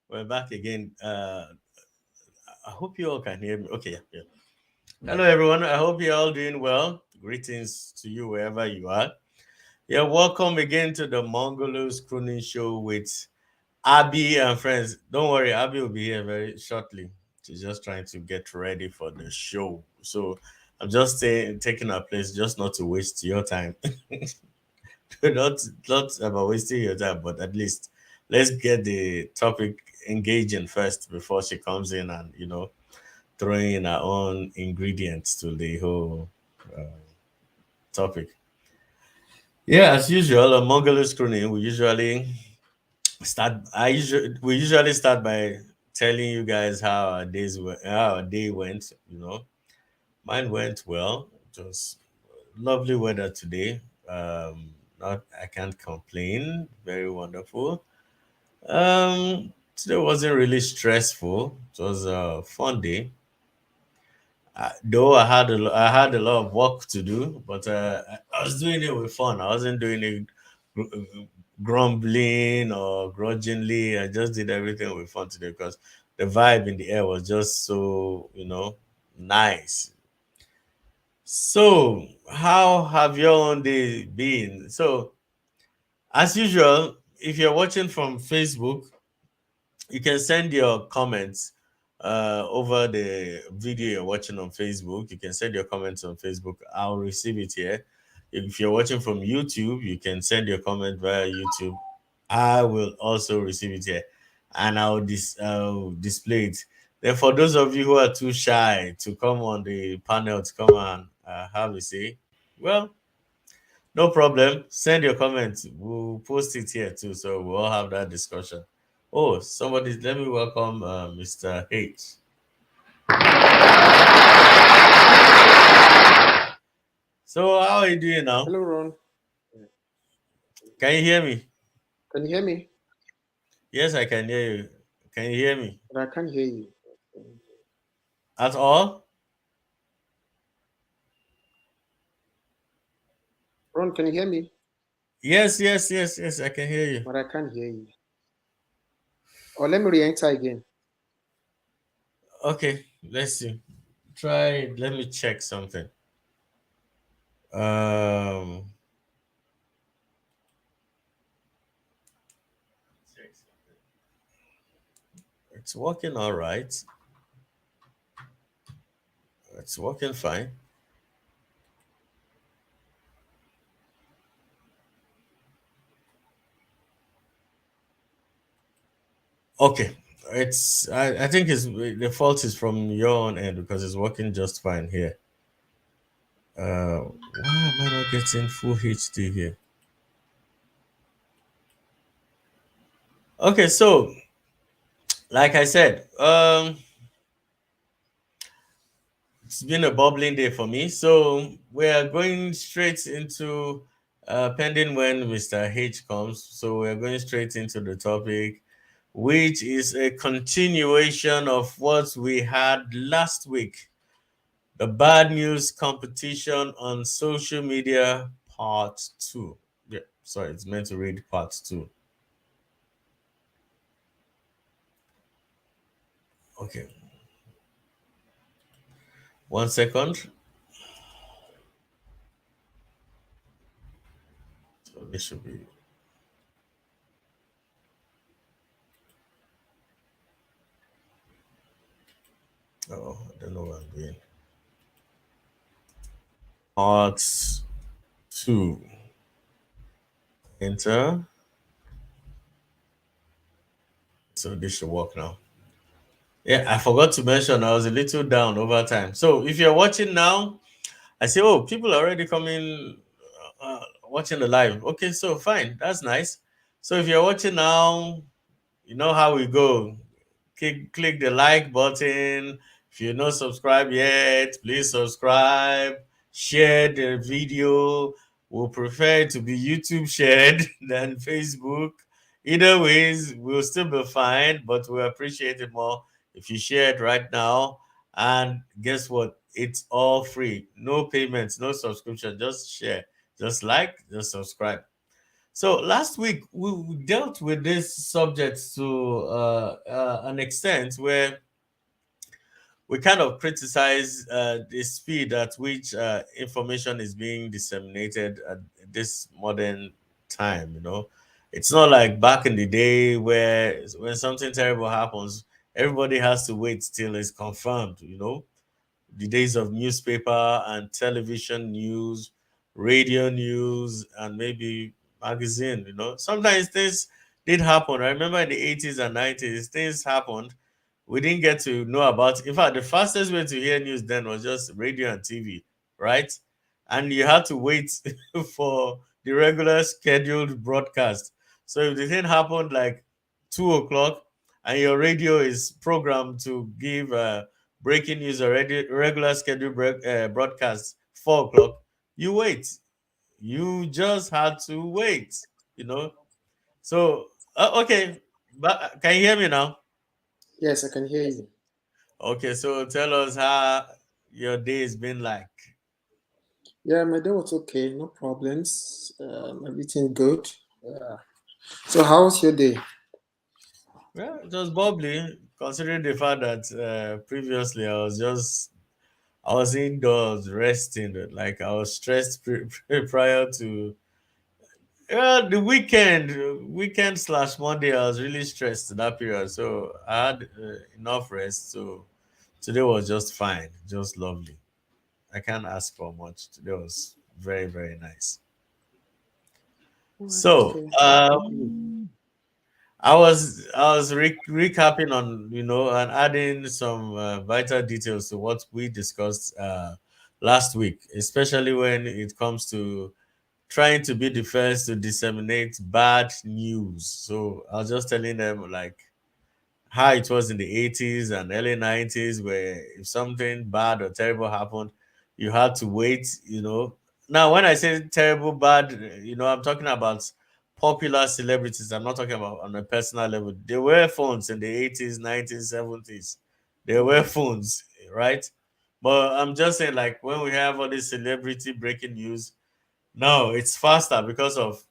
We're back again. I hope you all can hear me. Okay, yeah, yeah. Hello, everyone. I hope you're all doing well. Greetings to you wherever you are. Yeah, welcome again to the Mongolo's Crooning Show with Abby and friends. Don't worry, Abby will be here very shortly. She's just trying to get ready for the show. So I'm just taking her place, just not to waste your time. not about wasting your time, but at least let's get the topic engaging first before she comes in and throwing in her own ingredients to the whole uh, topic. Yeah, as usual, on Mongolian screening, we usually start by telling you guys how our day went. Mine went well. It was lovely weather today. Not I can't complain. Very wonderful. Today wasn't really stressful. It was a fun day. Though I had a lot of work to do, but I was doing it with fun. I wasn't doing it grumbling or grudgingly. I just did everything with fun today because the vibe in the air was just so nice. So, how have your own day been? So, as usual, if you're watching from Facebook, you can send your comments over the video you're watching on Facebook. You can send your comments on Facebook. I'll receive it here. If you're watching from YouTube, you can send your comment via YouTube. I will also receive it here, and I'll display it. Then, for those of you who are too shy to come on the panel to come and have a say, well, no problem. Send your comments. We'll post it here too, so we'll all have that discussion. Oh, let me welcome Mr. H. So, how are you doing now? Hello, Ron. Can you hear me? Can you hear me? Yes, I can hear you. Can you hear me But I can't hear you. at all? Ron, can you hear me? Yes, yes, yes, yes, I can hear you. But I can't hear you. Or let me re-enter again. Okay, let's see. Try. Let me check something. Um, it's working all right. It's working fine. Okay, I think it's the fault is from your own end because it's working just fine here. Why am I not getting full HD here? Okay, so like I said, it's been a bubbling day for me. So we are going straight into pending when Mr. H comes. So we're going straight into the topic, which is a continuation of what we had last week. The bad news competition on social media, part two. Yeah, sorry, it's meant to read part two. Okay, 1 second. So this should be. Oh, I don't know what I'm doing. Part two. Enter. So this should work now. Yeah, I forgot to mention I was a little down over time. So if you're watching now, I say, oh, people are already coming, watching the live. Okay, so fine, that's nice. So if you're watching now, you know how we go. Click the like button. If you're not subscribed yet, please subscribe. Share the video. We'll prefer it to be YouTube shared than Facebook. Either ways, we'll still be fine, but we appreciate it more if you share it right now. And guess what? It's all free. No payments, no subscription. Just share. Just like, just subscribe. So last week we dealt with this subject to an extent where we kind of criticize the speed at which information is being disseminated at this modern time. It's not like back in the day where when something terrible happens, everybody has to wait till it's confirmed. The days of newspaper and television news, radio news, and maybe magazine. Sometimes things did happen. I remember in the 80s and 90s, things happened we didn't get to know about. In fact, the fastest way to hear news then was just radio and TV, right? And you had to wait for the regular scheduled broadcast. So if the thing happened like 2 o'clock and your radio is programmed to give breaking news already, regular scheduled broadcast 4 o'clock, you wait. You just had to wait, you know. So okay, but can you hear me now? Yes, I can hear you. Okay, so tell us how your day has been like. Yeah, my day was okay, no problems. Everything good. Yeah. So, how's your day? Well, it was bubbly, considering the fact that previously I was indoors resting, like I was stressed prior to the weekend slash Monday. I was really stressed that period, so I had enough rest. So today was just fine, just lovely. I can't ask for much. Today was very very nice. All right, So okay. I was recapping on and adding some vital details to what we discussed last week, especially when it comes to trying to be the first to disseminate bad news. So I was just telling them like how it was in the 80s and early 90s, where if something bad or terrible happened, you had to wait. Now when I say terrible bad, I'm talking about popular celebrities. I'm not talking about on a personal level. There were phones in the 80s, 90s, 70s. There were Mm. phones, right? But I'm just saying, like, when we have all this celebrity breaking news, now it's faster because of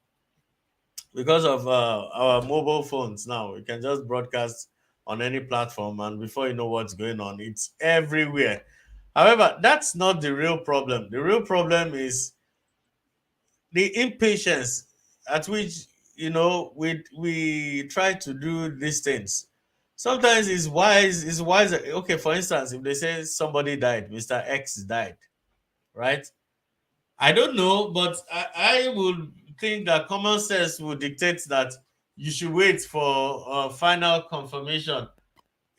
our mobile phones. Now we can just broadcast on any platform, and before you know what's going on, it's everywhere. However, that's not the real problem. The real problem is the impatience at which we try to do these things. Sometimes it's wiser. Okay, for instance, if they say somebody died, Mr. X died, right? I don't know, but I would think that common sense would dictate that you should wait for final confirmation,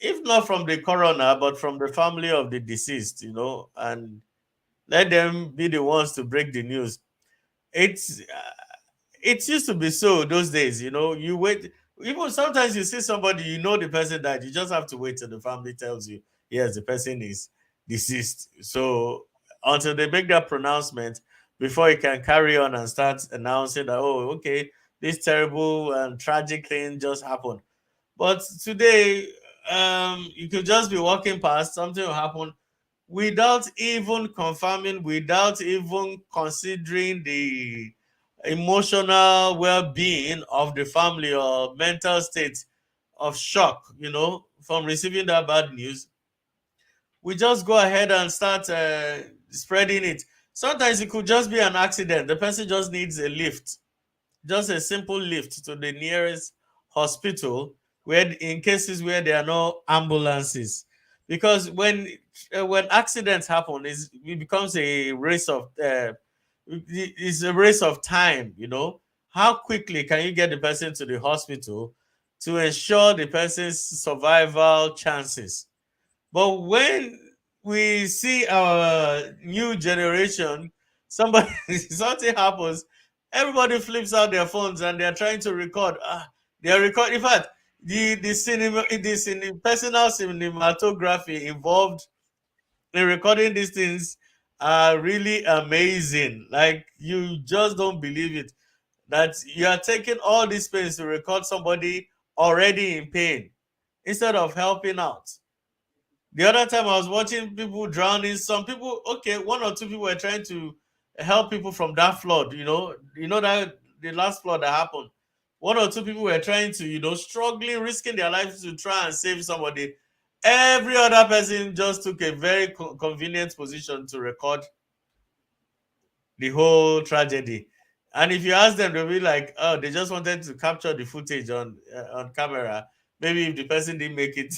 if not from the coroner, but from the family of the deceased, and let them be the ones to break the news. It used to be so those days. You wait. Even sometimes you see somebody, the person died. You just have to wait till the family tells you, yes, the person is deceased. So until they make that pronouncement, before you can carry on and start announcing that, oh, okay, this terrible and tragic thing just happened. But today, you could just be walking past, something will happen without even confirming, without even considering the emotional well-being of the family or mental state of shock, from receiving that bad news. We just go ahead and start spreading it. Sometimes it could just be an accident. The person just needs a lift, just a simple lift to the nearest hospital, where in cases where there are no ambulances. Because when accidents happen, it becomes a race of it's a race of time. How quickly can you get the person to the hospital to ensure the person's survival chances? But when we see our new generation, somebody something happens, everybody flips out their phones and they're trying to record. They are recording. In fact, the personal cinematography involved in recording these things are really amazing. Like you just don't believe it that you are taking all these pains to record somebody already in pain instead of helping out. The other time I was watching people drowning. Some people, okay, one or two people were trying to help people from that flood. You know that the last flood that happened, one or two people were trying to, struggling, risking their lives to try and save somebody. Every other person just took a very convenient position to record the whole tragedy. And if you ask them, they'll be like, "Oh, they just wanted to capture the footage on camera. Maybe if the person didn't make it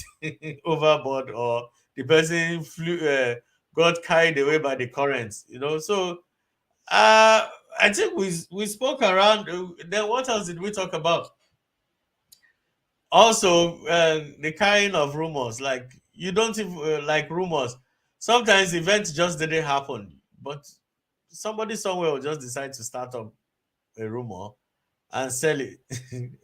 overboard, or the person got carried away by the currents." So I think we spoke around. Then what else did we talk about? Also, the kind of rumors. Like, you don't even like rumors. Sometimes events just didn't happen, but somebody somewhere will just decide to start up a rumor and sell it.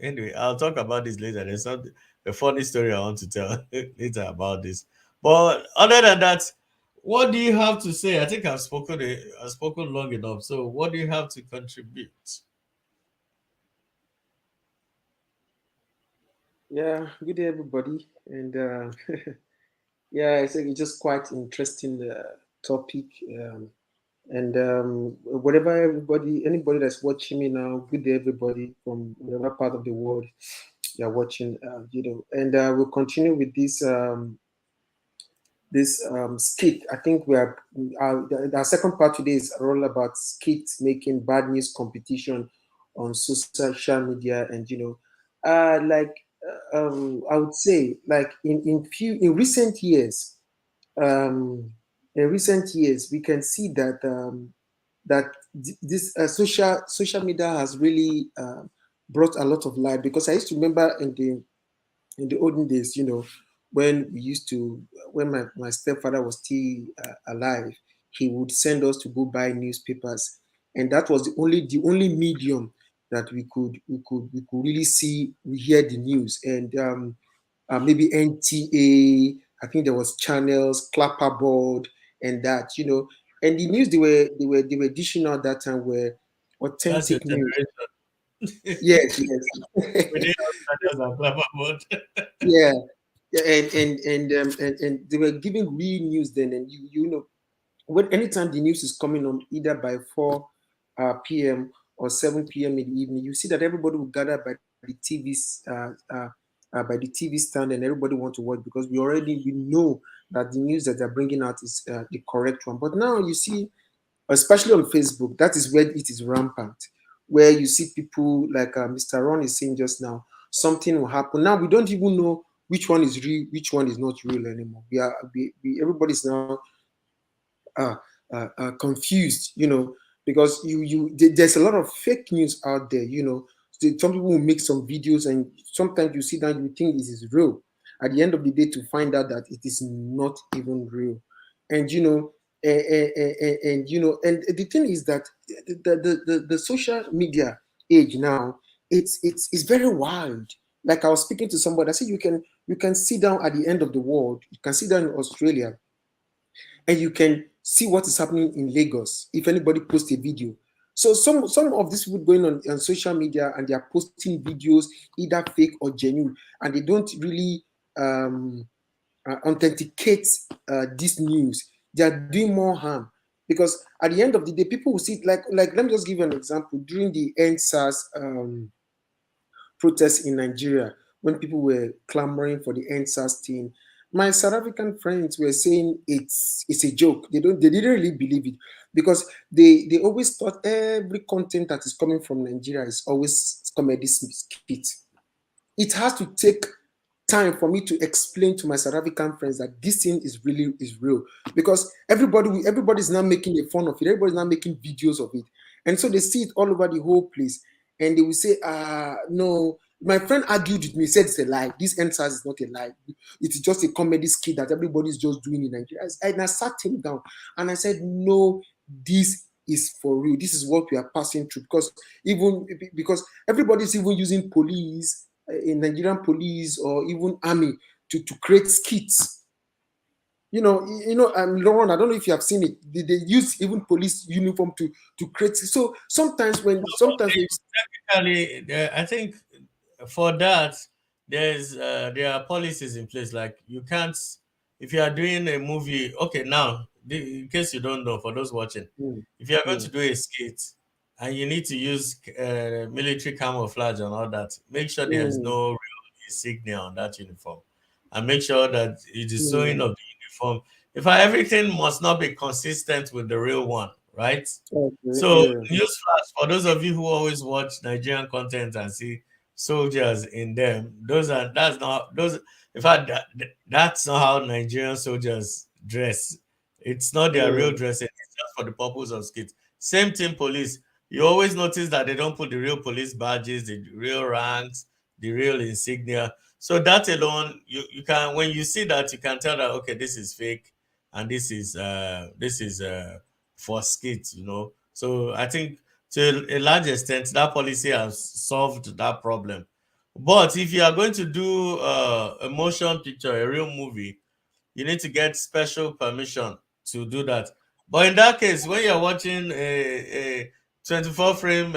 Anyway, I'll talk about this later. There's a funny story I want to tell later about this. But other than that, what do you have to say? I think I've spoken long enough. So what do you have to contribute? Yeah, good day, everybody. And yeah, it's just quite interesting topic. And whatever anybody that's watching me now, good day, everybody from whatever part of the world you're watching, And we'll continue with this skit. I think our second part today is all about skit making, bad news competition on social media, and like I would say, like in recent years, um, we can see that this social media has really brought a lot of light, because I used to remember in the olden days, when we used to, when my stepfather was still alive, he would send us to go buy newspapers, and that was the only medium that we could really see, we hear the news, and maybe NTA. I think there was channels, clapperboard, and that, and the news they were dishing out that time were That's your authentic news. generation. Yes, yes. We didn't have channels and clever. Yeah, yeah, and they were giving real news then, and when anytime the news is coming on, either by 4 p.m. or 7 p.m. in the evening, you see that everybody will gather by the TV stand, and everybody want to watch, because we know that the news that they're bringing out is the correct one. But now you see, especially on Facebook, that is where it is rampant, where you see people like Mr. Ron is saying just now, something will happen. Now we don't even know which one is real, which one is not real anymore. Everybody's now uh, confused, because there's a lot of fake news out there. Some people will make some videos, and sometimes you see that you think this is real. At the end of the day, to find out that it is not even real, and and the thing is that the social media age now, it's very wild. Like, I was speaking to somebody, I said you can sit down at the end of the world, you can sit down in Australia, and you can see what is happening in Lagos if anybody posts a video. So some of these people going on social media, and they are posting videos, either fake or genuine, and they don't really authenticate this news. They are doing more harm, because at the end of the day, people will see, like let me just give you an example. During the NSAS protests in Nigeria, when people were clamoring for the NSAS thing, my South African friends were saying it's a joke. They didn't really believe it, because they always thought every content that is coming from Nigeria is always comedy skit. It has to take time for me to explain to my South African friends that this thing is real, because everybody's now making a fun of it. Everybody's now making videos of it, and so they see it all over the whole place, and they will say, no. My friend argued with me, said it's a lie. This NSAS is not a lie. It's just a comedy skit that everybody's just doing in Nigeria. And I sat him down, and I said, no, this is for real. This is what we are passing through, because everybody's even using police, in Nigerian police or even army, to create skits. Lauren, I don't know if you have seen it. They use even police uniform to create. So Technically, I think for that, there are policies in place. Like, you can't, if you are doing a movie. Okay, now, in case you don't know, for those watching, mm, if you are going to mm, do a skit, and you need to use military camouflage and all that. Make sure there's mm, no real insignia on that uniform, and make sure that it is sewing mm. of the uniform. In fact, everything must not be consistent with the real one, right? Okay, So, yeah. newsflash for those of you who always watch Nigerian content and see soldiers in them, that's not those. In fact, that's not how Nigerian soldiers dress. It's not their real Mm, dressing. It's just for the purpose of skit. Same thing, police. You always notice that they don't put the real police badges, the real ranks, the real insignia. So that alone, you can when you see that you can tell that okay, this is fake, and this is for skits, So I think to a large extent that policy has solved that problem. But if you are going to do a motion picture, a real movie, you need to get special permission to do that. But in that case, when you're watching a 24 frame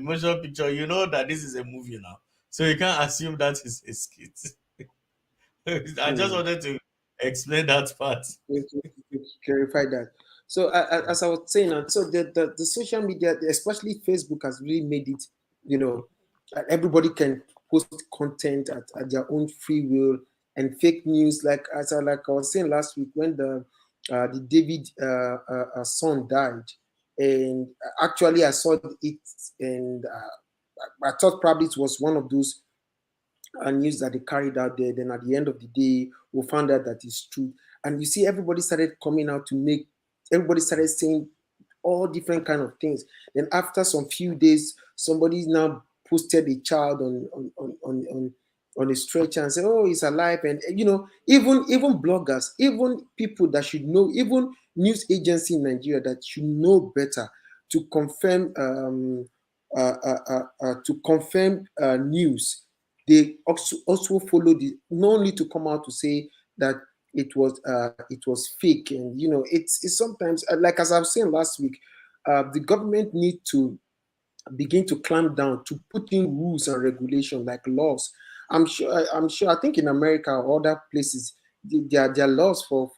motion picture, you know that this is a movie now. So you can't assume that is a skit. I just mm. wanted to explain that part. To clarify that. So, as I was saying, and so the social media, especially Facebook, has really made it, everybody can post content at their own free will, and fake news. Like I was saying last week, when the David son died, and actually I saw it, and I thought probably it was one of those news that they carried out there. Then at the end of the day, we found out that it's true. And you see, everybody started coming out to make. Everybody started saying all different kind of things. Then after some few days, somebody now posted a child on a stretcher and said, "Oh, he's alive." And even bloggers, even people that should know, even news agency in Nigeria that should know better to confirm news, they also follow the no need to come out to say that it was fake. And it's sometimes, like as I was saying last week, the government need to begin to clamp down, to put in rules and regulation like laws. I'm sure, I think in America or other places, there are laws for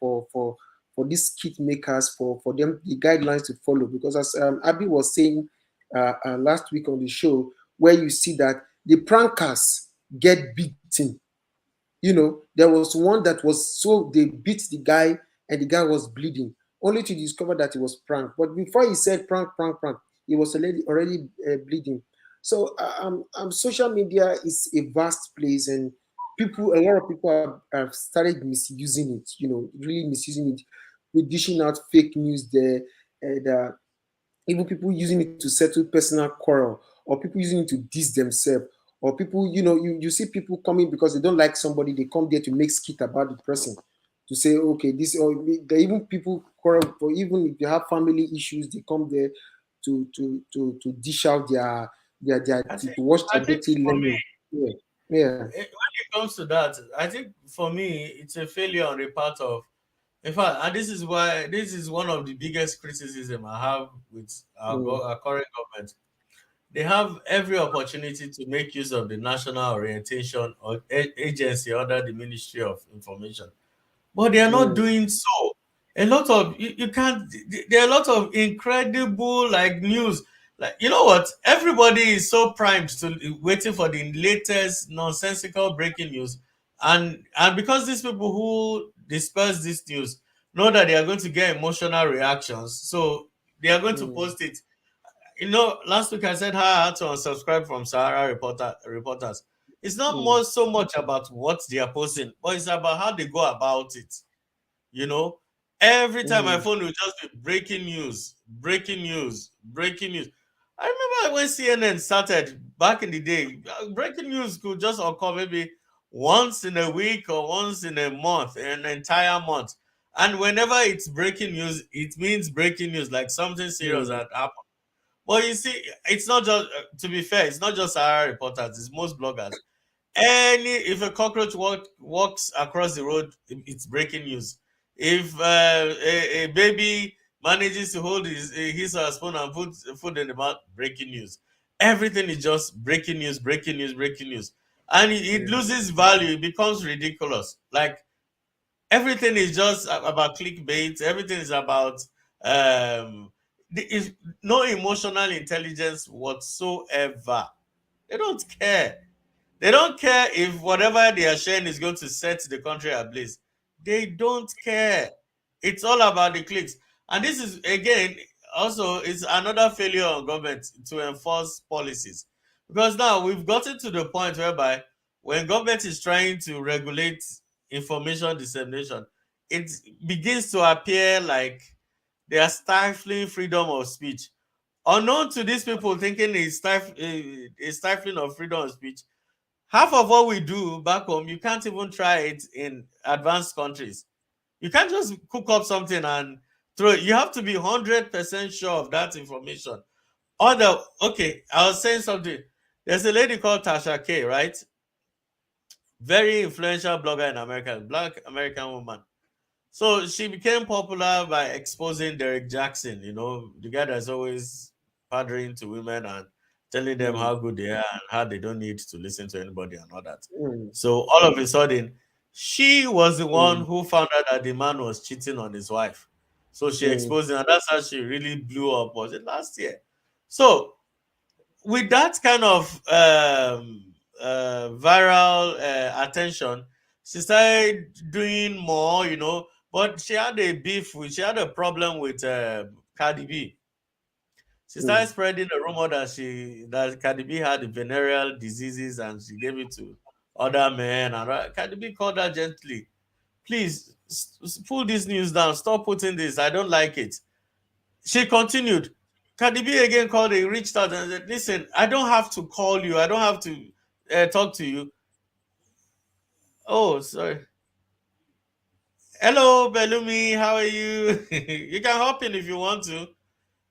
these kit makers, for them, the guidelines to follow. Because as Abby was saying last week on the show, where you see that the prankers get beaten. There was one that was, so they beat the guy, and the guy was bleeding, only to discover that it was prank. But before he said prank, prank, prank, he was already bleeding. So social media is a vast place, and a lot of people have started misusing it. Really misusing it, with dishing out fake news there, and even people using it to settle personal quarrel, or people using it to diss themselves, or people, you see people coming because they don't like somebody, they come there to make skit about the person, to say, okay, this, or even people quarrel for, even if they have family issues, they come there to dish out I think to watch I their think dirty for me, learning. Yeah, yeah. when it comes to that, I think for me it's a failure on the part of. In fact, and this is one of the biggest criticism I have with Mm, our current government. They have every opportunity to make use of the National Orientation or Agency under the Ministry of Information, but they are not mm, doing so. A lot of you can't. There are a lot of incredible like news. Like you know what? Everybody is so primed to waiting for the latest nonsensical breaking news, and because these people who disperse this news know that they are going to get emotional reactions, so they are going to mm, post it. Last week I said how I had to unsubscribe from Sahara reporters. It's not mm, more so much about what they are posting, but it's about how they go about it. You know, every time my mm, phone will just be breaking news, breaking news, breaking news. I remember when CNN started back in the day, breaking news could just occur maybe once in a week or once in a month, an entire month. And whenever it's breaking news, it means breaking news, like something serious mm, had happened. Well, you see, it's not just, to be fair, it's not just Sahara reporters, it's most bloggers. If a cockroach walks across the road, it's breaking news. If a baby manages to hold his or her spoon and put food in the mouth, breaking news. Everything is just breaking news, breaking news, breaking news. And it mm, loses value, it becomes ridiculous. Like everything is just about clickbait, everything is about um there is no emotional intelligence whatsoever. They don't care. They don't care if whatever they are sharing is going to set the country ablaze. They don't care. It's all about the clicks. And this is, again, also is another failure on government to enforce policies. Because now we've gotten to the point whereby when government is trying to regulate information dissemination, it begins to appear like they are stifling freedom of speech. Unknown to these people thinking it's stifling of freedom of speech, half of what we do back home, you can't even try it in advanced countries. You can't just cook up something and throw it. You have to be 100% sure of that information. Okay, I was saying something. There's a lady called Tasha K, right? Very influential blogger in America, black American woman. So she became popular by exposing Derek Jackson, the guy that's always pandering to women and telling them mm, how good they are and how they don't need to listen to anybody and all that. mm, So all of a sudden, she was the one mm, who found out that the man was cheating on his wife. So she mm, exposed him, and that's how she really blew up. Was it last year? So with that kind of viral attention, she started doing more, but she had a problem with Cardi B. She started mm, spreading the rumor that Cardi B had venereal diseases and she gave it to other men. And Cardi B called her gently, please pull this news down. Stop putting this. I don't like it. She continued. Cardi B again called, he reached out and said, listen, I don't have to call you. I don't have to talk to you. Oh, sorry. Hello, Bellumi. How are you? You can hop in if you want to.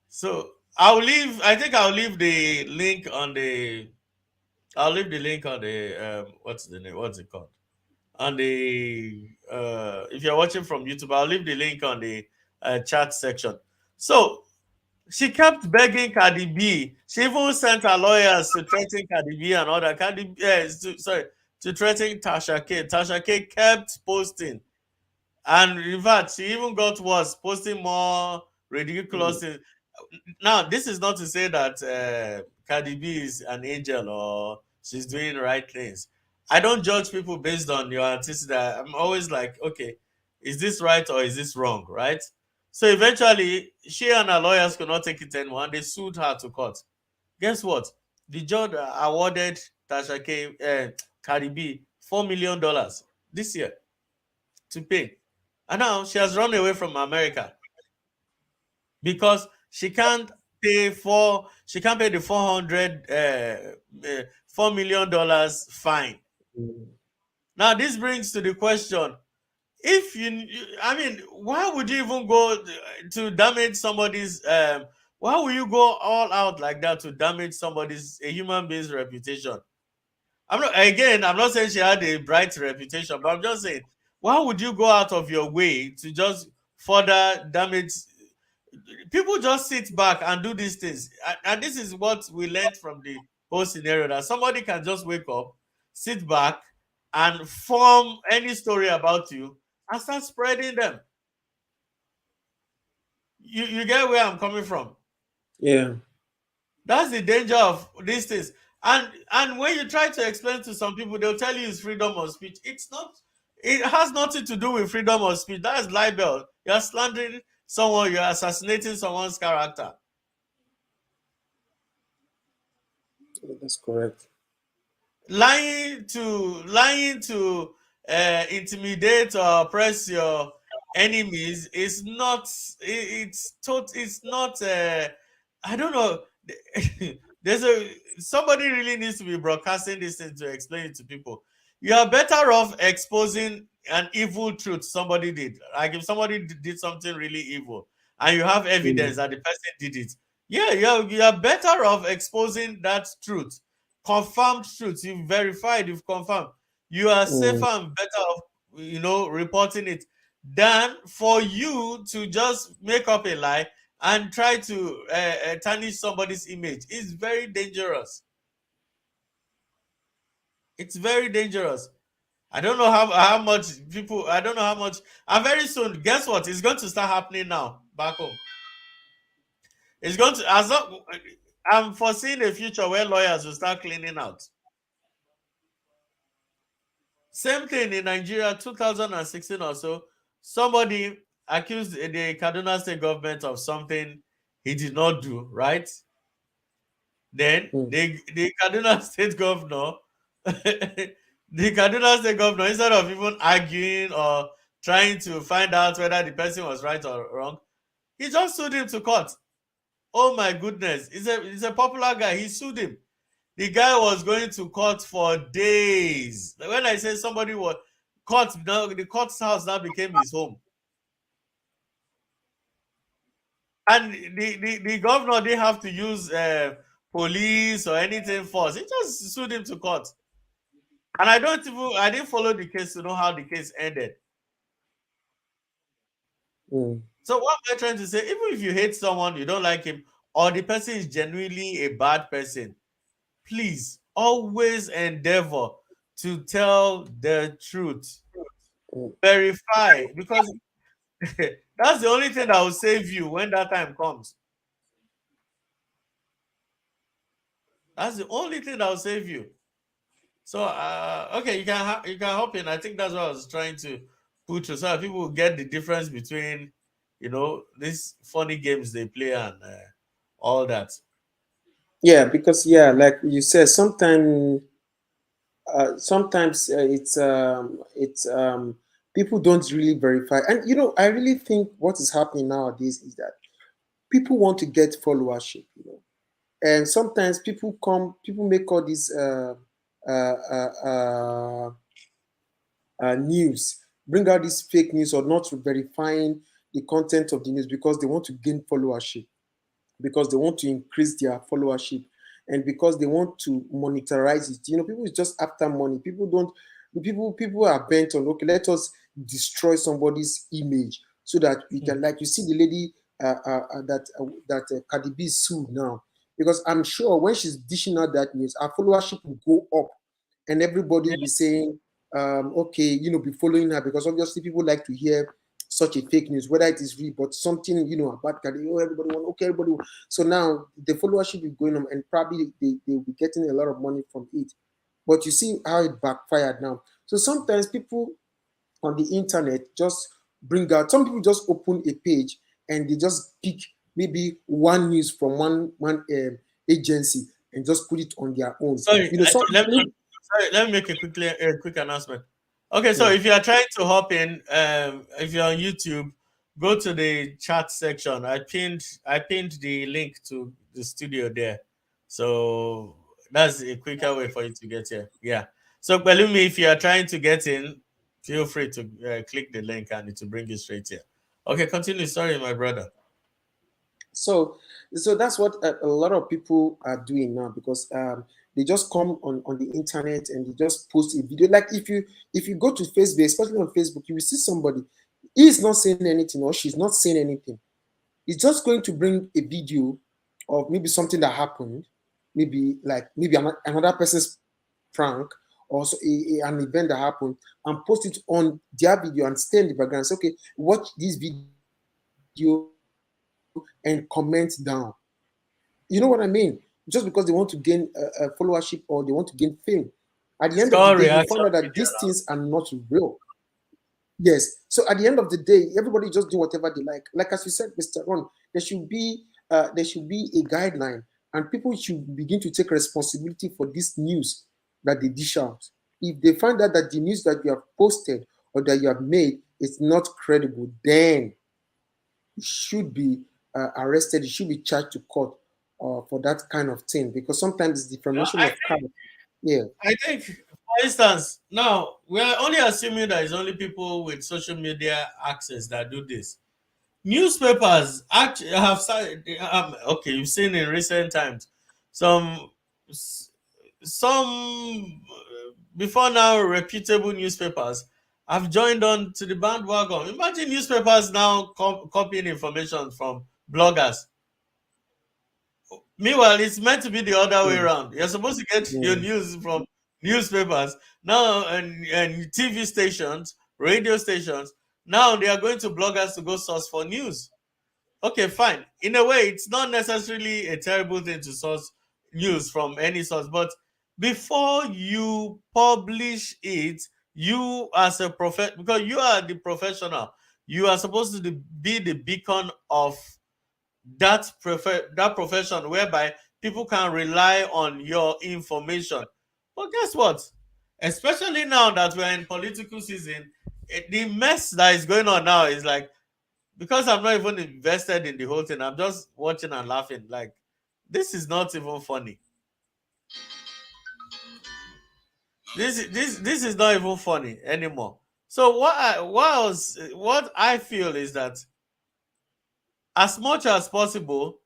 So I think I'll leave the link on the, what's the name? What's it called? On the, if you're watching from YouTube, I'll leave the link on the chat section. So she kept begging Cardi B. She even sent her lawyers to threaten Cardi B and all that. To threaten Tasha K. Tasha K kept posting. And in fact, she even got worse, posting more ridiculous mm. things. Now, this is not to say that Cardi B is an angel or she's doing the right things. I don't judge people based on your antecedent. I'm always like, okay, is this right or is this wrong, right? So eventually, she and her lawyers could not take it anymore and they sued her to court. Guess what? The judge awarded Tasha K, Cardi B $4 million this year to pay. And now she has run away from America because she can't pay the 4 million dollars fine. Mm, Now this brings to the question: if I mean, why would you even go to damage somebody's? Why would you go all out like that to damage a human being's reputation? I'm not saying she had a bright reputation, but I'm just saying, why would you go out of your way to just further damage? People just sit back and do these things. And this is what we learned from the whole scenario, that somebody can just wake up, sit back, and form any story about you and start spreading them. You get where I'm coming from? yeah. That's the danger of these things. And when you try to explain to some people, they'll tell you it's freedom of speech. It's not. It has nothing to do with freedom of speech. That is libel. You're slandering someone. You're assassinating someone's character. That's correct. Lying to intimidate or oppress your enemies is not, it's not, I don't know. There's a Somebody really needs to be broadcasting this thing to explain it to people. You are better off exposing an evil truth somebody did. Like if somebody did something really evil and you have Mm, evidence that the person did it, yeah, you are better off exposing that truth, confirmed truth. You've verified, you've confirmed. You are mm, safer and better off, reporting it than for you to just make up a lie and try to tarnish somebody's image. It's very dangerous. It's very dangerous. I don't know how much people. I don't know how much. And very soon, guess what? It's going to start happening now back home. It's going to, as long, I'm foreseeing a future where lawyers will start cleaning out. Same thing in Nigeria, 2016 or so. Somebody accused the Kaduna state government of something he did not do, right? Then mm, the Kaduna state governor, the Kaduna state governor, instead of even arguing or trying to find out whether the person was right or wrong, he just sued him to court. Oh my goodness. He's a popular guy. He sued him. The guy was going to court for days. When I say somebody was court, now the court's house now became his home. And the governor didn't have to use police or anything force. He just sued him to court. And I didn't follow the case to know how the case ended. mm, So what am I trying to say? Even if you hate someone, you don't like him, or the person is genuinely a bad person, please always endeavor to tell the truth. mm, Verify, because that's the only thing that will save you when that time comes. That's the only thing that will save you. So okay, you can hop in. I think that's what I was trying to put through, so that people will get the difference between, these funny games they play and all that. yeah, because yeah, like you said, sometimes it's people don't really verify, and I really think what is happening nowadays is that people want to get followership, and sometimes people make all these uh, uh, uh, news, bring out this fake news or not verifying the content of the news because they want to gain followership, because they want to increase their followership, and because they want to monetize it. People is just after money. People don't. People are bent on, okay, let us destroy somebody's image so that we Hmm. can, like you see the lady that Cardi B sued now, because I'm sure when she's dishing out that news, our followership will go up, and everybody Yeah. will be saying, okay, be following her, because obviously people like to hear such a fake news, whether it is real, but something, about Cardi. Everybody want, okay, everybody want. So now the followership is going on, and probably they'll be getting a lot of money from it. But you see how it backfired now. So sometimes people on the internet just bring out, some people just open a page and they just pick maybe one news from one agency and just put it on their own. Sorry, Some let me make a quick announcement. Okay, so yeah. if you are trying to hop in, if you're on YouTube, go to the chat section. I pinned the link to the studio there, so that's a quicker way for you to get here. Yeah. So, believe me, if you are trying to get in, feel free to click the link and it will bring you straight here. Okay, continue. Sorry, my brother. So, so that's what a lot of people are doing now, because they just come on the internet and they just post a video. Like if you go to Facebook, especially on Facebook, you will see somebody. He is not saying anything or she's not saying anything. It's just going to bring a video of maybe something that happened, maybe another person's prank, or so an event that happened, and post it on their video and stay in the background and say, okay, watch this video and comment down. You know what I mean? Just because they want to gain a followership or they want to gain fame. At the end of the day, you It's find out called that these reaction things are video not now. real. Yes. So at the end of the day, everybody just do whatever they like. Like as you said, Mr. Ron, there should be a guideline, and people should begin to take responsibility for this news that they dish out. If they find out that the news that you have posted or that you have made is not credible, then you should be arrested. You should be charged to court for that kind of thing, because sometimes it's defamation I of character. Yeah. I think, for instance, now we are only assuming that it's only people with social media access that do this. Newspapers actually have started. Okay, you've seen in recent times some some before now reputable newspapers have joined on to the bandwagon. Imagine newspapers now copying information from bloggers. Meanwhile, it's meant to be the other way Mm, around. You're supposed to get your mm, news from newspapers now, and TV stations, radio stations. Now they are going to bloggers to go source for news. okay, fine. In a way, it's not necessarily a terrible thing to source news from any source, but before you publish it, you as a because you are the professional, you are supposed to be the beacon of that profession, whereby people can rely on your information. But guess what? Especially now that we're in political season, the mess that is going on now is like, because I'm not even invested in the whole thing, I'm just watching and laughing. Like, this is not even funny. This is not even funny anymore. So what I feel is that as much as possible,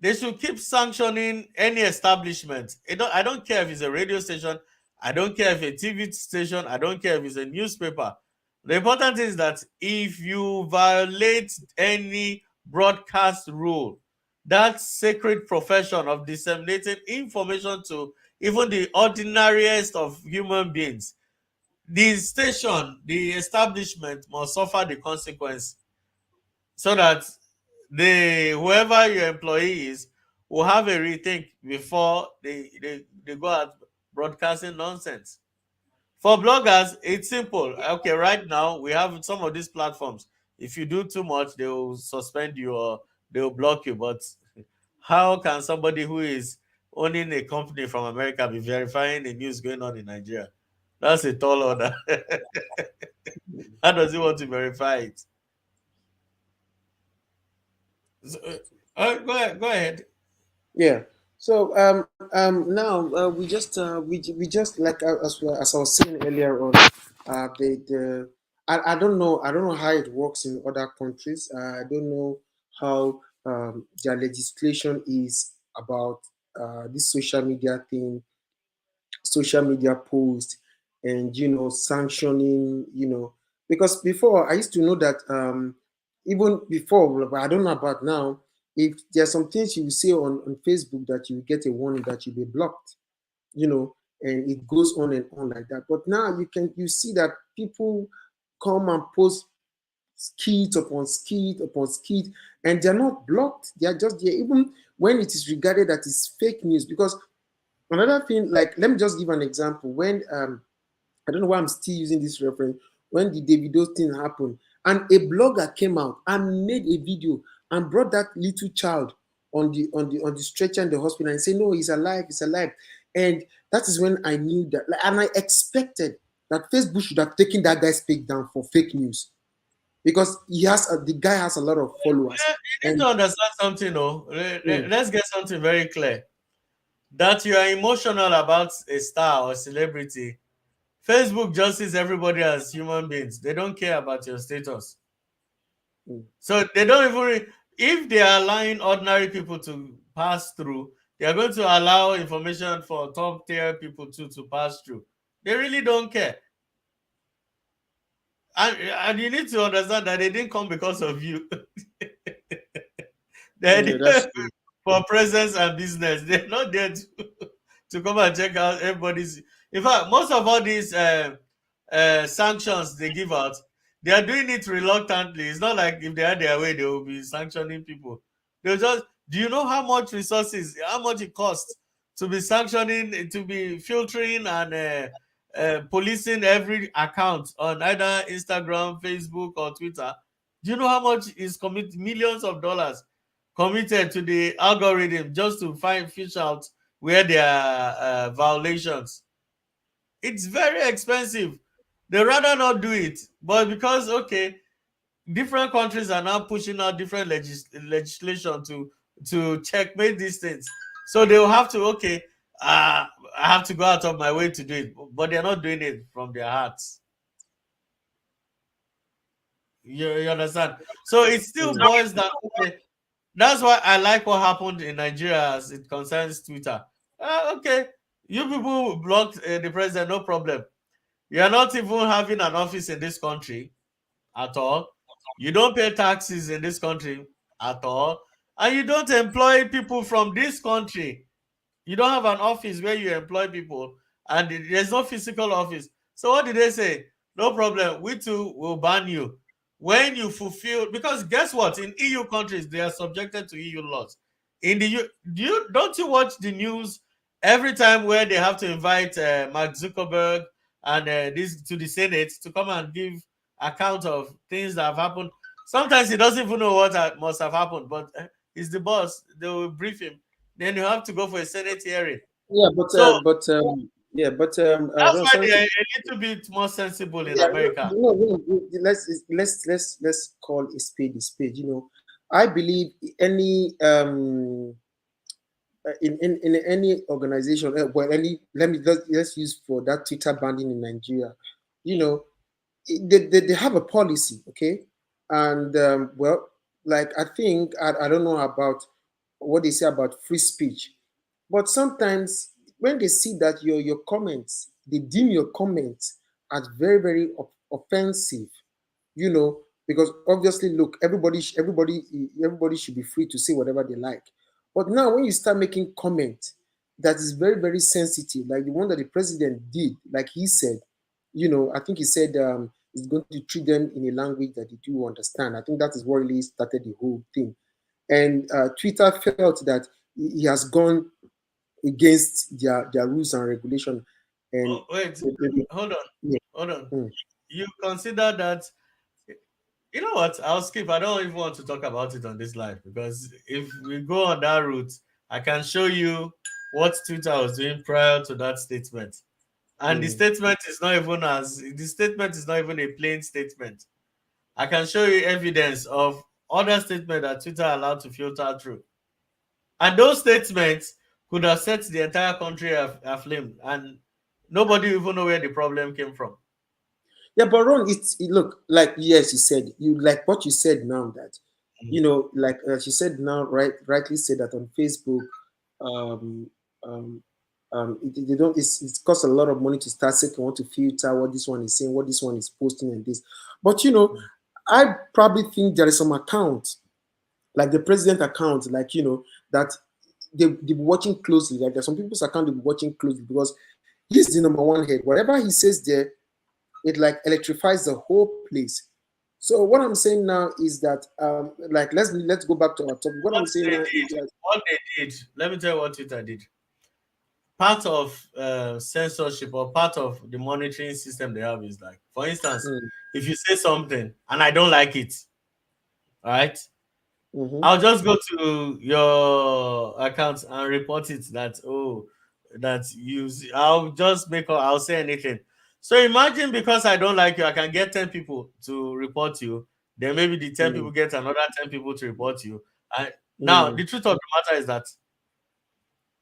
they should keep sanctioning any establishment. I don't care if it's a radio station, I don't care if it's a TV station, I don't care if it's a newspaper. The important thing is that if you violate any broadcast rule, that sacred profession of disseminating information to even the ordinariest of human beings, the station, the establishment must suffer the consequence, so that whoever your employee is will have a rethink before they go out broadcasting nonsense. For bloggers, it's simple. Okay, right now we have some of these platforms. If you do too much, they will suspend you or they will block you. But how can somebody who is owning a company from America be verifying the news going on in Nigeria? That's a tall order. How does he want to verify it? So, go ahead. Go ahead. Yeah. So now we just like as I was saying earlier on, the I don't know how it works in other countries. I don't know how their legislation is about this social media thing, social media posts, and sanctioning. Because before I used to know that even before, but I don't know about now. If there's some things you say on Facebook that you get a warning that you'll be blocked, and it goes on and on like that. But now you see that people come and post skit upon skit upon skit, and they're not blocked. They are just there, even when it is regarded that is fake news. Because another thing, like, let me just give an example. When I don't know why I'm still using this reference. When the Davido thing happened, and a blogger came out and made a video and brought that little child on the stretcher in the hospital and say, no, he's alive, he's alive. And that is when I knew that, like, and I expected that Facebook should have taken that guy's page down for fake news, because the guy has a lot of followers. You need And to understand something, though. mm, Let's get something very clear. That you are emotional about a star or celebrity, Facebook just sees everybody as human beings. They don't care about your status. mm, So they don't even, if they are allowing ordinary people to pass through, they are going to allow information for top tier people too to pass through. They really don't care. And you need to understand that they didn't come because of you. They're yeah, that's there true. for presence and business. They're not there to come and check out everybody's. In fact, most of all these sanctions they give out, they are doing it reluctantly. It's not like if they had their way, they will be sanctioning people. They'll just, do you know how much resources, how much it costs to be sanctioning, to be filtering and policing every account on either Instagram, Facebook, or Twitter? Do you know how much is millions of dollars committed to the algorithm just to fish out where there are violations? It's very expensive. They rather not do it, but because, okay, different countries are now pushing out different legislation to checkmate these things, so they will have to, okay, I have to go out of my way to do it, but they're not doing it from their hearts. You understand? So it still Mm, boils down. Okay, that's why I like what happened in Nigeria as it concerns Twitter. Okay, you people blocked the president, no problem. You are not even having an office in this country at all. You don't pay taxes in this country at all. And you don't employ people from this country. You don't have an office where you employ people, and there's no physical office. So what did they say? No problem. We too will ban you. when you fulfill, because guess what, in EU countries they are subjected to EU laws. In the don't you watch the news every time where they have to invite Mark Zuckerberg and this to the Senate to come and give account of things that have happened. Sometimes he doesn't even know what must have happened, but he's the boss. They will brief him. Then you have to go for a Senate hearing. Yeah, So yeah, but that's Ron, why sorry they to are a little bit more sensible in yeah, America. let's call a spade a spade. I believe any in any organization, well, any let's use for that Twitter banning in Nigeria. You know, they have a policy, okay, and well, like I think I don't know about what they say about free speech, but sometimes when they see that your comments, they deem your comments as very very offensive, because obviously, look, everybody should be free to say whatever they like. But now, when you start making comments that is very very sensitive, like the one that the president did, like he said, I think he said he's going to treat them in a language that they do understand. I think that is what really started the whole thing. And Twitter felt that he has gone against their rules and regulation, and Oh, wait, they- hold on, yeah. hold on. Mm, You consider that? You know what? I'll skip. I don't even want to talk about it on this live because if we go on that route, I can show you what Twitter was doing prior to that statement. And mm. the statement is not even a plain statement. I can show you evidence of other statements that Twitter allowed to filter through. And those statements could have set the entire country aflame, and nobody even know where the problem came from. Yeah, but Ron, look, like, yes, you said, you like what you said now, that like you said now, rightly said that on Facebook, um um they don't it's cost a lot of money to start saying want to filter what this one is saying, what this one is posting, and this. But I probably think there is some account, like the president account, like that they be watching closely. Like there's some people's account they be watching closely because he's the number one head. Whatever he says there, it like electrifies the whole place. So what I'm saying now is that like let's go back to our topic. What I'm saying now is that What they did, let me tell you what Twitter did. Part of censorship or part of the monitoring system they have is like, for instance, mm, if you say something and I don't like it, all right, mm-hmm, I'll just go to your account and report it that, oh, I'll just I'll say anything. So imagine, because I don't like you, I can get 10 people to report you. Then maybe the 10 mm, people get another 10 people to report you. And now mm, the truth of the matter is that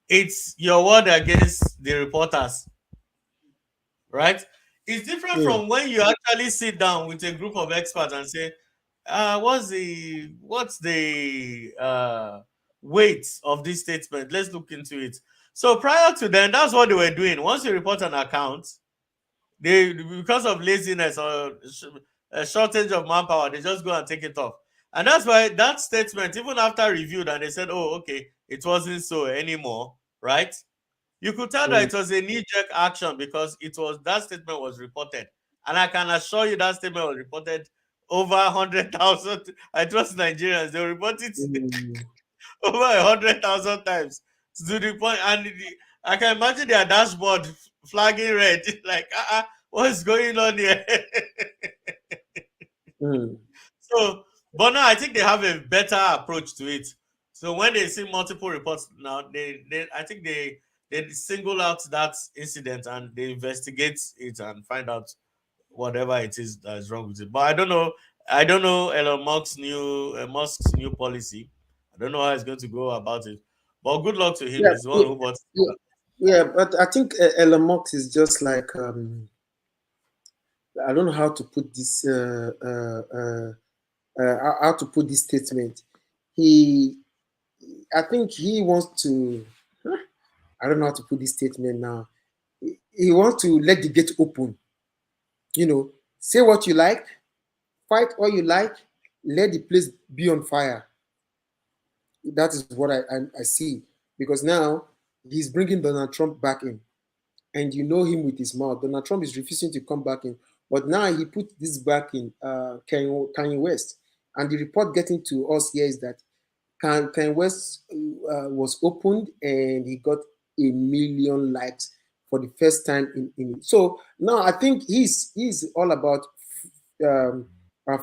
it's your word against the reporters, right? It's different mm, from when you actually sit down with a group of experts and say, what's the weight of this statement? Let's look into it. So prior to then, that's what they were doing. Once you report an account, they, because of laziness or a shortage of manpower, they just go and take it off. And that's why that statement, even after reviewed, and they said, oh, okay, it wasn't so anymore, right? You could tell that mm, it was a knee-jerk action because that statement was reported, and I can assure you that statement was reported over 100,000. I trust Nigerians; they will report it mm, over 100,000 times to the point, and I can imagine their dashboard flagging red, like, what is going on here? mm. So, but now I think they have a better approach to it. So when they see multiple reports now, I think they single out that incident and they investigate it and find out whatever it is that is wrong with it. But I don't know Elon Musk's new policy. I don't know how he's going to go about it. But good luck to him. Yeah, He's the one yeah, who bought. yeah, yeah. But I think Elon Musk is just like I don't know how to put this how to put this statement. He I think he wants to. I don't know how to put this statement now. He wants to let the gate open. Say what you like, fight all you like, let the place be on fire. That is what I see. Because now he's bringing Donald Trump back in. And you know him with his mouth. Donald Trump is refusing to come back in. But now he put this back in Kanye West. And the report getting to us here is that Kanye West was opened and he got 1 million likes for the first time in. So now I think he's all about um,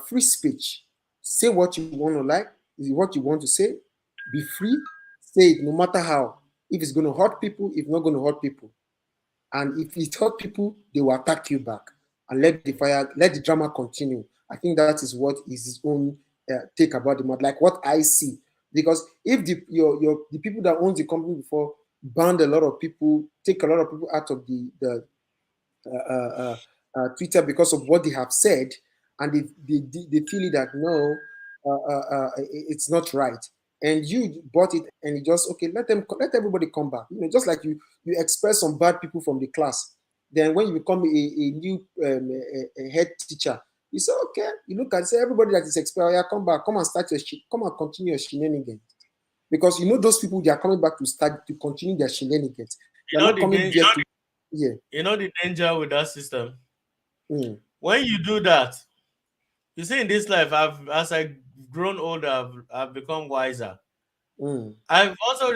free speech. Say what you want to like, what you want to say. Be free. Say it no matter how. If it's going to hurt people, if not going to hurt people. And if it hurt people, they will attack you back. And let the drama continue. I think that is what is his own take about the matter, like what I see. Because if the people that owns the company before banned a lot of people, take a lot of people out of the Twitter because of what they have said, and they feel that no, it's not right. And you bought it, and you just okay, let everybody come back. Just like you express some bad people from the class. Then when you become a new a head teacher, you say okay, you look at say everybody that is expelled, yeah, come back, come and start come and continue your shenanigans. Because those people, they are coming back to continue their shenanigans. They You are know not the coming danger. there to yeah. You know the danger with that system. Mm, When you do that, you see in this life, as I grown older, I've become wiser. mm, I've also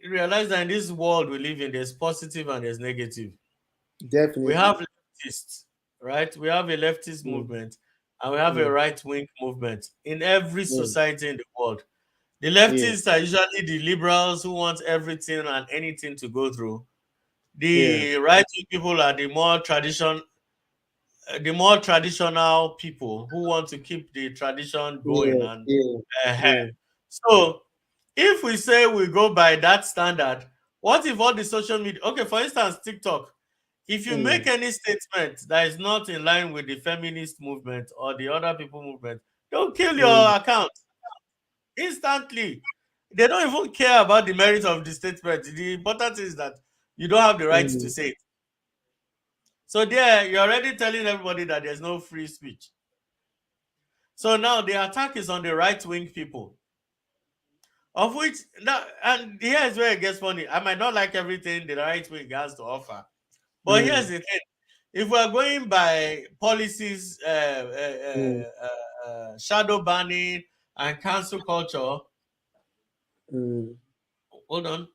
realized that in this world we live in, there's positive and there's negative. We definitely. have leftists, right? We have a leftist Mm, movement and we have a mm, right wing movement in every mm, society in the world. The yeah, leftists are usually the liberals who want everything and anything to go through. yeah, The right wing people are the more traditional people who want to keep the tradition going yeah, and yeah, uh, yeah. so if we say we go by that standard, what if all the social media, okay, for instance, TikTok, if you make Mm, any statement that is not in line with the feminist movement or the other people movement, they'll kill mm, your account instantly. They don't even care about the merit of the statement. The important is that you don't have the right to mm, say it. So there, you're already telling everybody that there's no free speech. So now the attack is on the right wing people, of which now, and here's where it gets funny. I might not like everything the right wing has to offer, but here's mm, the thing: if we're going by policies, mm, shadow banning and cancel culture, mm, hold on,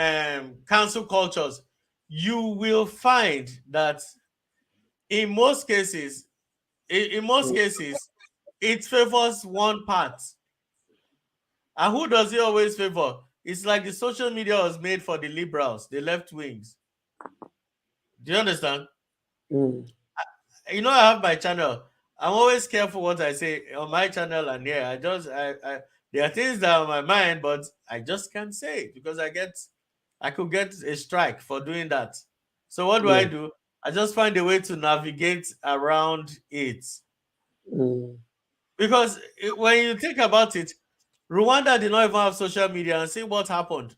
and cancel cultures, you will find that in most cases, in most mm, cases, it favors one part. And who does it always favor? It's like the social media was made for the liberals, the left wings. Do you understand? mm, I have my channel. I'm always careful what I say on my channel and here. I there are things that are on my mind, but I just can't say it because I could get a strike for doing that. So what yeah, do? I just find a way to navigate around it. mm, Because when you think about it, Rwanda did not even have social media and see what happened.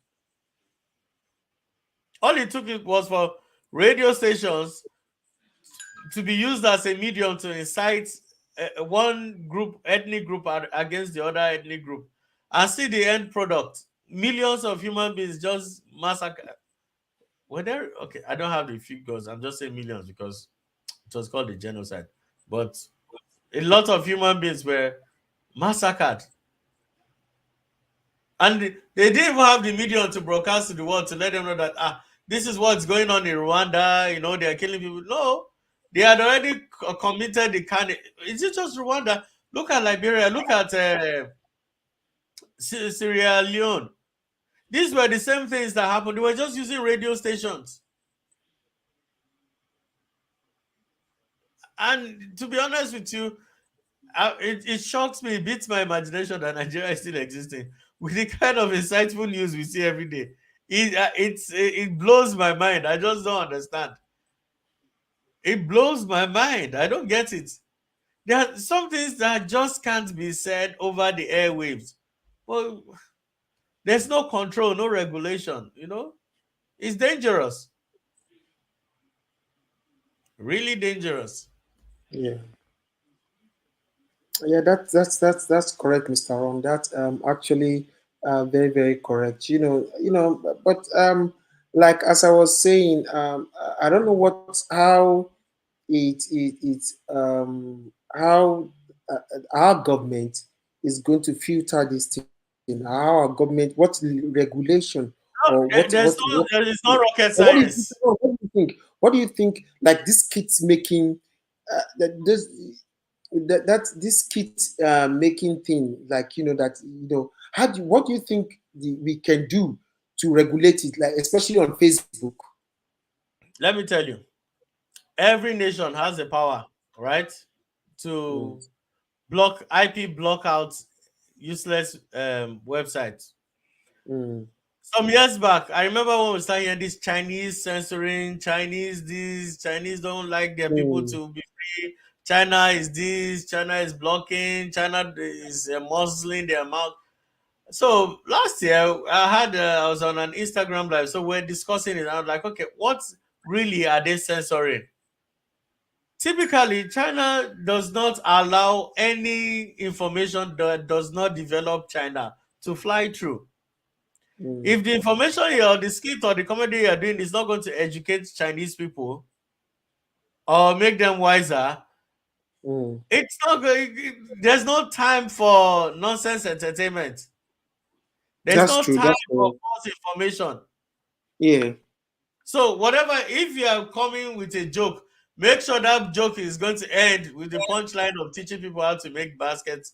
All it took it was for radio stations to be used as a medium to incite one group, ethnic group, against the other ethnic group, and see the end product. Millions of human beings just massacre. Whether okay, I don't have the figures. I'm just saying millions because it was called a genocide. But a lot of human beings were massacred, and they didn't even have the medium to broadcast to the world to let them know that this is what's going on in Rwanda. They're killing people. No, they had already committed the carnage. Is it just Rwanda? Look at Liberia. Look at Sierra Leone. These were the same things that happened. They were just using radio stations. And to be honest with you, it shocks me, it beats my imagination that Nigeria is still existing with the kind of insightful news we see every day. It blows my mind. I just don't understand. It blows my mind. I don't get it. There are some things that just can't be said over the airwaves. Well, there's no control, no regulation. It's dangerous, really dangerous. yeah. Yeah, that's correct, Mr. Ron. That's actually very, very correct. But like as I was saying, I don't know what how it how our government is going to filter this thing. How our government, what regulation or There is no or rocket science. what do you think? What do you think? Like this kids making that this that this kids making thing, like that how do what do you think we can do to regulate it, like especially on Facebook? Let me tell you, every nation has the power, right, Mm, to block IP block out useless websites. mm, Some years back, I remember when we started hearing this Chinese censoring, Chinese this, Chinese don't like their people mm, to be free. China is this, China is blocking, China is muzzling their mouth. So last year, I was on an Instagram live, so we're discussing it. I was like, okay, what really are they censoring? Typically, China does not allow any information that does not develop China to fly through. mm, If the information or the skit or the comedy you're doing is not going to educate Chinese people or make them wiser, mm. it's not going. There's no time for nonsense entertainment. There's That's no true. time That's for true. false information. Yeah, So whatever, if you are coming with a joke, make sure that joke is going to end with the punchline of teaching people how to make basket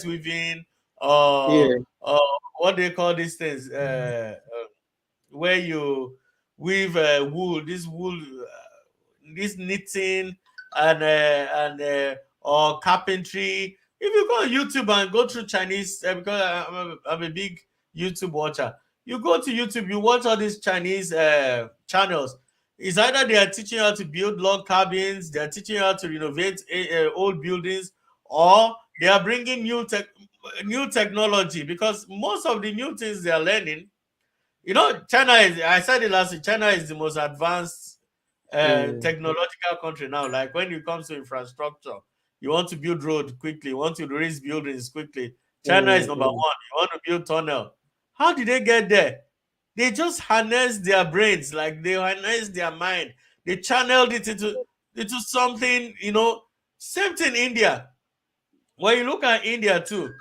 weaving, yeah, or what they call these things, where you weave this knitting or carpentry. If you go on YouTube and go through Chinese, because I'm a big YouTube watcher, you go to YouTube, you watch all these Chinese channels. It's either they are teaching you how to build log cabins, they are teaching you how to renovate old buildings, or they are bringing new technology, because most of the new things they are learning, China is, I said it last week, China is the most advanced mm, technological country now. Like when it comes to infrastructure, you want to build road quickly, you want to raise buildings quickly. China is mm, number one. mm. You want to build tunnel. How did they get there? They just harnessed their brains, like they harnessed their mind. They channeled it into something, Same thing India. When you look at India too,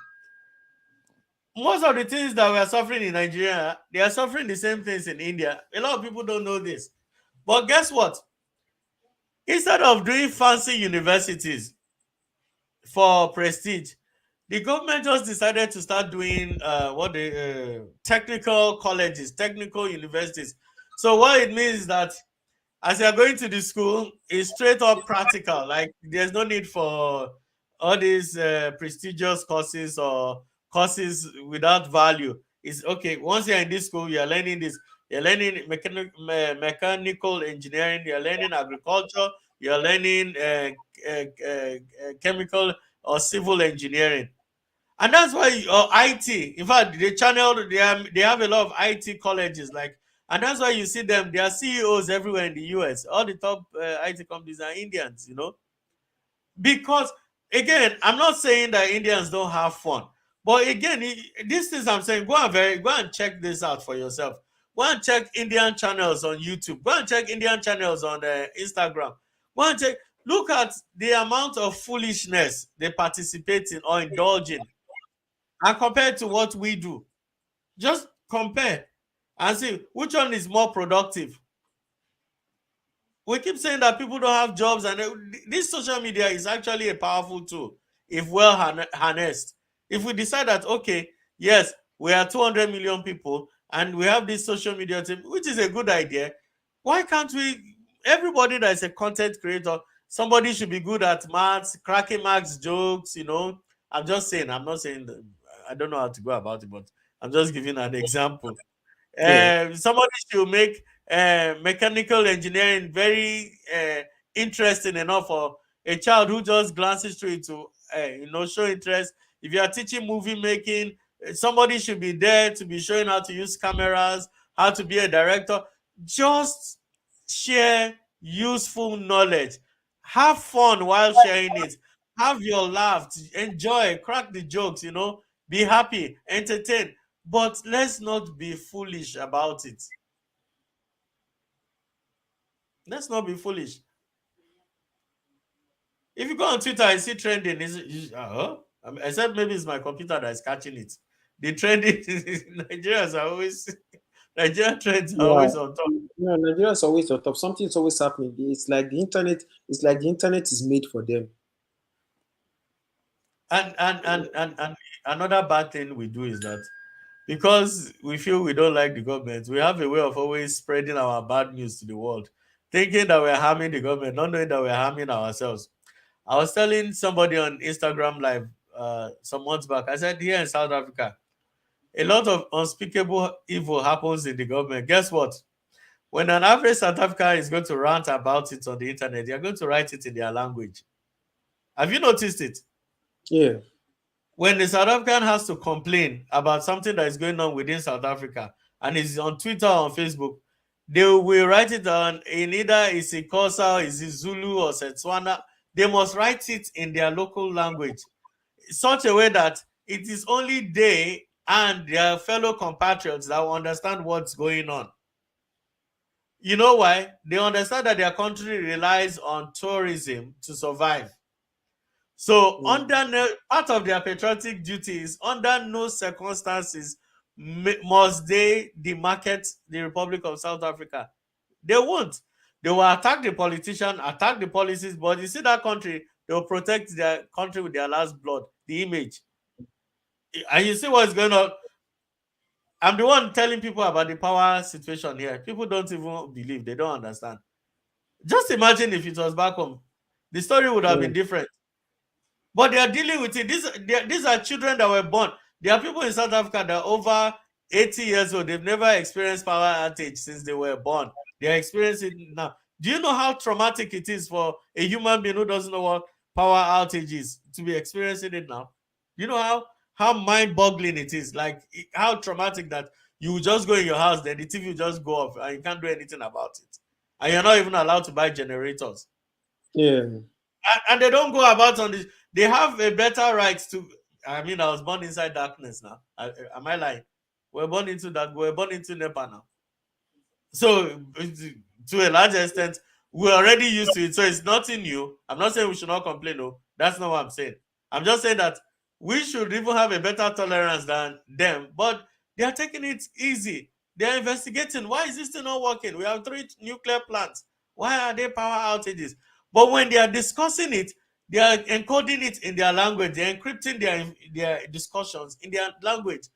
most of the things that we are suffering in Nigeria, they are suffering the same things in India. A lot of people don't know this. But guess what? Instead of doing fancy universities for prestige, the government just decided to start doing what the technical colleges, technical universities. So what it means is that as you're going to the school, it's straight up practical. Like there's no need for all these prestigious courses or courses without value. It's okay. Once you're in this school, you're learning this. You're learning mechanical engineering. You're learning agriculture. You're learning chemical or civil engineering. And that's why IT, in fact, they have a lot of IT colleges, like, and that's why you see them. They are CEOs everywhere in the US. All the top IT companies are Indians, because again, I'm not saying that Indians don't have fun, but again, these things I'm saying, go and check this out for yourself. Go and check Indian channels on YouTube. Go and check Indian channels on Instagram. Go and check. Look at the amount of foolishness they participate in or indulge in, and compare to what we do. Just compare and see which one is more productive. We keep saying that people don't have jobs, and this social media is actually a powerful tool if well harnessed. If we decide that, okay, yes, we are 200 million people and we have this social media team, which is a good idea, why can't we? Everybody that is a content creator, somebody should be good at maths, cracking maths jokes. I'm just saying, I'm not saying that, I don't know how to go about it, but I'm just giving an example. Yeah, Somebody should make mechanical engineering very interesting enough for a child who just glances through it to show interest. If you are teaching movie making, somebody should be there to be showing how to use cameras, how to be a director. Just share useful knowledge. Have fun while sharing it. Have your laugh, enjoy, crack the jokes, be happy, entertain, but let's not be foolish about it. Let's not be foolish. If you go on Twitter and see trending, except maybe it's my computer that is catching it. The trending Nigerians are always Nigerian trends are Yeah, always on top. Nigeria is always on top. Something is always happening. It's like the internet. It's like the internet is made for them. And another bad thing we do is that because we feel we don't like the government, we have a way of always spreading our bad news to the world, thinking that we're harming the government, not knowing that we're harming ourselves. I was telling somebody on Instagram Live some months back, I said, here in South Africa, a lot of unspeakable evil happens in the government. Guess what? When an average South African is going to rant about it on the internet, they're going to write it in their language. Have you noticed it? Yeah, When the South African has to complain about something that is going on within South Africa and is on Twitter or on Facebook, they will write it on in either Isikosa, is it Zulu or Setswana. They must write it in their local language, such a way that it is only they and their fellow compatriots that will understand what's going on. You know why? They understand that their country relies on tourism to survive. So, yeah, part of their patriotic duty is under no circumstances must they demarket the Republic of South Africa. They won't. They will attack the politician, attack the policies, but you see that country, they will protect their country with their last blood, the image. And you see what's going on. I'm the one telling people about the power situation here. People don't even believe, they don't understand. Just imagine if it was back home, the story would have yeah, been different. But they are dealing with it. These are children that were born. There are people in South Africa that are over 80 years old. They've never experienced power outage since they were born. They are experiencing it now. Do you know how traumatic it is for a human being who doesn't know what power outage is to be experiencing it now? You know how mind-boggling it is. Like how traumatic that you just go in your house, then the TV will just go off and you can't do anything about it. And you're not even allowed to buy generators, yeah, and they don't go about on this. They have a better right to. I mean, I was born inside darkness. Now, am I lying? We're born into that. We're born into NEPA now. So, to a large extent, we're already used to it. So it's nothing new. I'm not saying we should not complain. No, that's not what I'm saying. I'm just saying that we should even have a better tolerance than them. But they are taking it easy. They are investigating. Why is this thing not working? We have 3 nuclear plants. Why are there power outages? But when they are discussing it, they are encoding it in their language. They're encrypting their discussions in their language.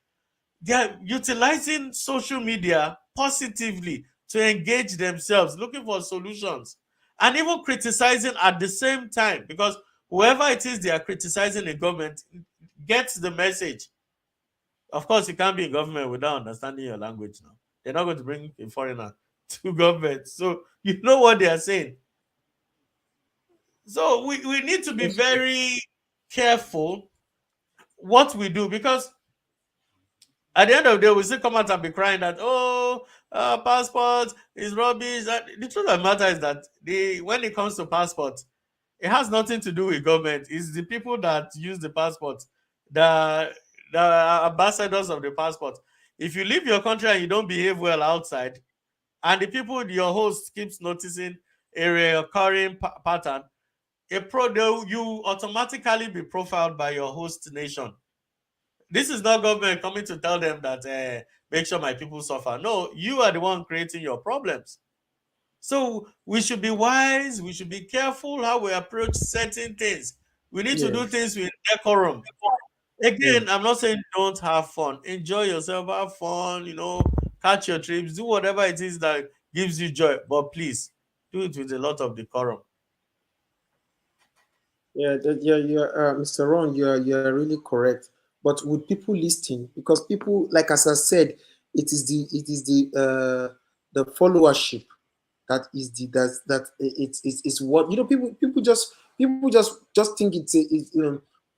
They are utilizing social media positively to engage themselves, looking for solutions, and even criticizing at the same time, because whoever it is they are criticizing the government gets the message. Of course, you can't be in government without understanding your language now. They're not going to bring a foreigner to government. So you know what they are saying. So we need to be that's true. very careful what we do, because at the end of the day, we still come out and be crying that, oh, passport is rubbish. The truth of the matter is that when it comes to passport, it has nothing to do with government. It's the people that use the passport, the the ambassadors of the passport. If you leave your country and you don't behave well outside, and the people your host keeps noticing a recurring pattern, you automatically be profiled by your host nation. This is not government coming to tell them that make sure my people suffer. No, you are the one creating your problems. So we should be wise. We should be careful how we approach certain things. We need to Yeah, do things with decorum. yeah, Again, I'm not saying don't have fun. Enjoy yourself, have fun. Catch your trips, do whatever it is that gives you joy. But please do it with a lot of decorum. yeah. Mr. Ron, you're really correct. But would people listen? Because people, like as I said, it is the followership that is the that it's what people just think One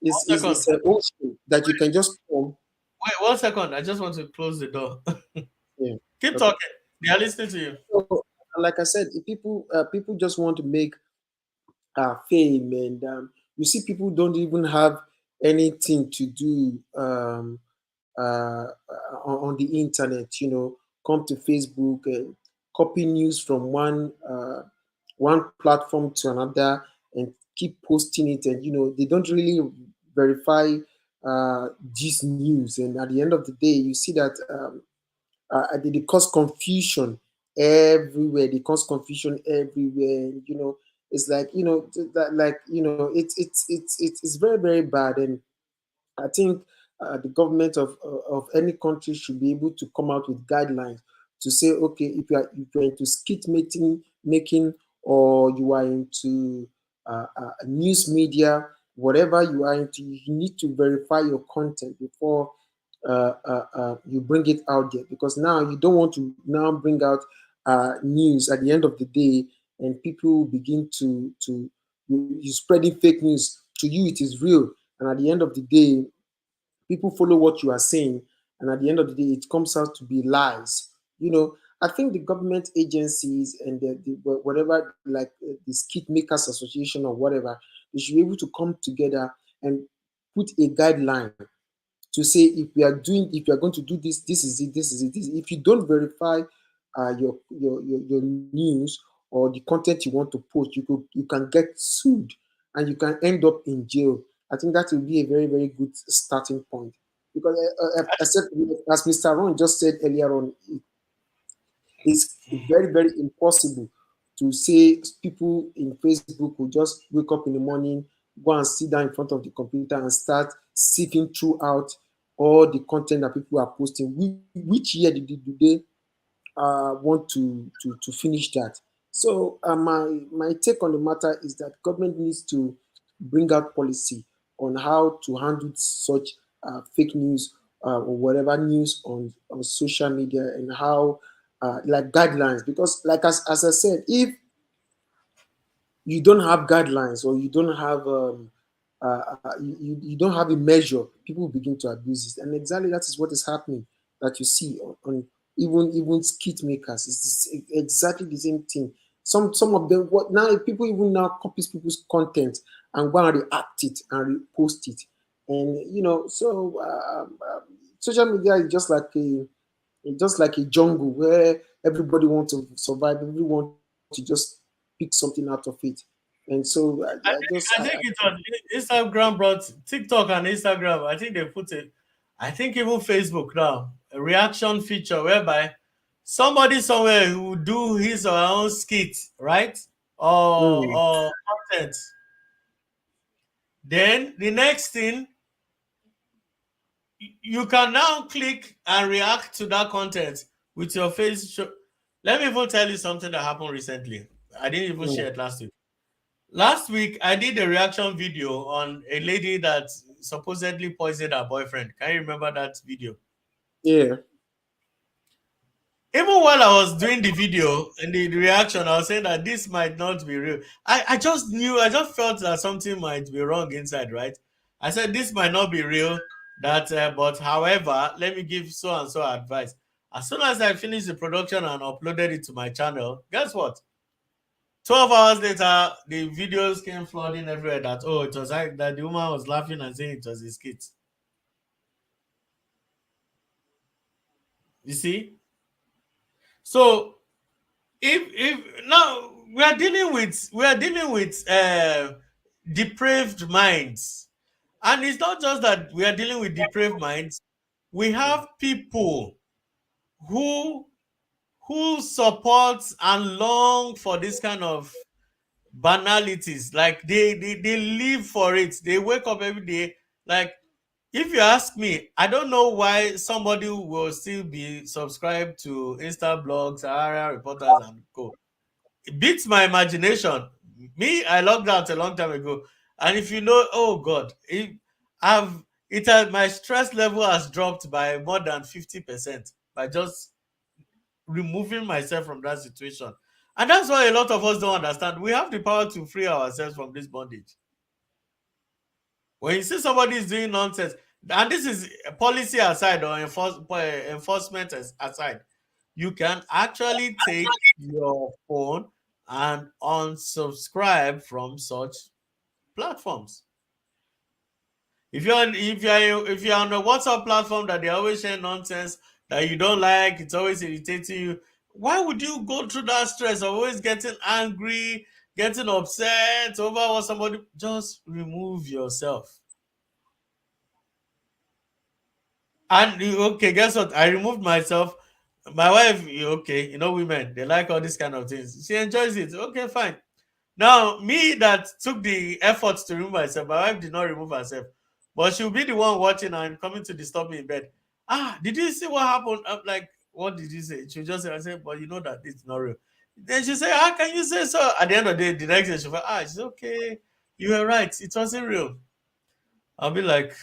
it's second. an old school that you can just come. Wait, 1 second. I just want to close the door. Yeah. Keep Okay. talking. They are listening to you. So, like I said, if people just want to make fame, and you see people don't even have anything to do on the internet. Come to Facebook, copy news from one. one platform to another and keep posting it, and they don't really verify this news, and at the end of the day you see that they cause confusion everywhere. They cause confusion everywhere. It's like that, like it's very very bad. And I think the government of any country should be able to come out with guidelines to say, okay, if you're into skit making, or you are into news media, whatever you are into, you need to verify your content before you bring it out there, because now you don't want to now bring out news at the end of the day, and people begin to you spreading fake news. To you it is real, and at the end of the day people follow what you are saying, and at the end of the day it comes out to be lies. I think the government agencies and whatever, like the skit makers association or whatever, they should be able to come together and put a guideline to say, if you are going to do this, this is it, this is it, if you don't verify your news or the content you want to post, you can get sued, and you can end up in jail. I think that will be a very very good starting point, because except, as Mr. Ron just said earlier on, it's very very impossible to say people in Facebook will just wake up in the morning, go and sit down in front of the computer and start sifting throughout all the content that people are posting. Which year do they want to finish that? So my take on the matter is that government needs to bring out policy on how to handle such fake news or whatever news on social media, and how like guidelines, because like as I said, if you don't have guidelines, or you don't have you don't have a measure, people begin to abuse it, and exactly that is what is happening, that you see on even skit makers. It's exactly the same thing. Some of them, what now, people even now copies people's content and go and react it and repost it, and so social media is just like a jungle where everybody wants to survive, everyone to just pick something out of it. And so I think it was Instagram brought TikTok and Instagram. I think they put it. I think even Facebook now a reaction feature whereby somebody somewhere who do his or her own skit, right, mm, or content. Then the next thing, you can now click and react to that content with your face. Let me even tell you something that happened recently. I didn't even mm, share it last week. Last week, I did a reaction video on a lady that supposedly poisoned her boyfriend. Can you remember that video? yeah, Even while I was doing the video and the reaction, I was saying that this might not be real. I just knew, I just felt that something might be wrong inside, right? I said, this might not be real, that, but however, let me give so and so advice. As soon as I finished the production and uploaded it to my channel, guess what? 12 hours later, the videos came flooding everywhere that, oh, it was like that the woman was laughing and saying it was a skit. You see? So if now we are dealing with depraved minds, and it's not just that we are dealing with depraved minds. We have people who support and long for this kind of banalities. Like they live for it. They wake up every day. Like, if you ask me, I don't know why somebody will still be subscribed to Insta blogs, area reporters, and co. It beats my imagination. Me, I logged out a long time ago. And if you know, oh God, I've it has my stress level has dropped by more than 50% by just removing myself from that situation. And that's why a lot of us don't understand. We have the power to free ourselves from this bondage. When you see somebody is doing nonsense, and this is policy aside or enforcement aside, you can actually take your phone and unsubscribe from such platforms. If you're on a WhatsApp platform that they always share nonsense that you don't like, it's always irritating you. Why would you go through that stress of always getting angry, getting upset over what somebody? Just remove yourself. And okay, guess what? I removed myself. My wife, okay, women, they like all these kind of things. She enjoys it. Okay, fine. Now, me that took the effort to remove myself, my wife did not remove herself, but she'll be the one watching and coming to disturb me in bed. Ah, did you see what happened? I'm like, what did you say? She'll just say, I said, but you know that it's not real. Then she say, how can you say so? At the end of the day, the next day, she'll say, she's okay. You were right. It wasn't real. I'll be like,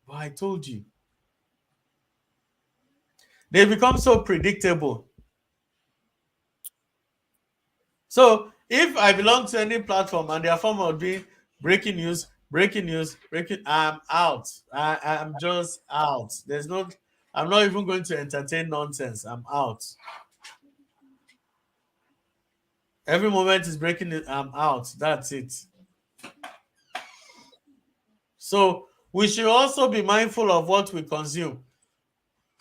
but I told you. They become so predictable. So if I belong to any platform and their form of being breaking news, breaking, I'm out. I'm just out. There's no, I'm not even going to entertain nonsense. I'm out. Every moment is breaking it, I'm out. That's it. So we should also be mindful of what we consume.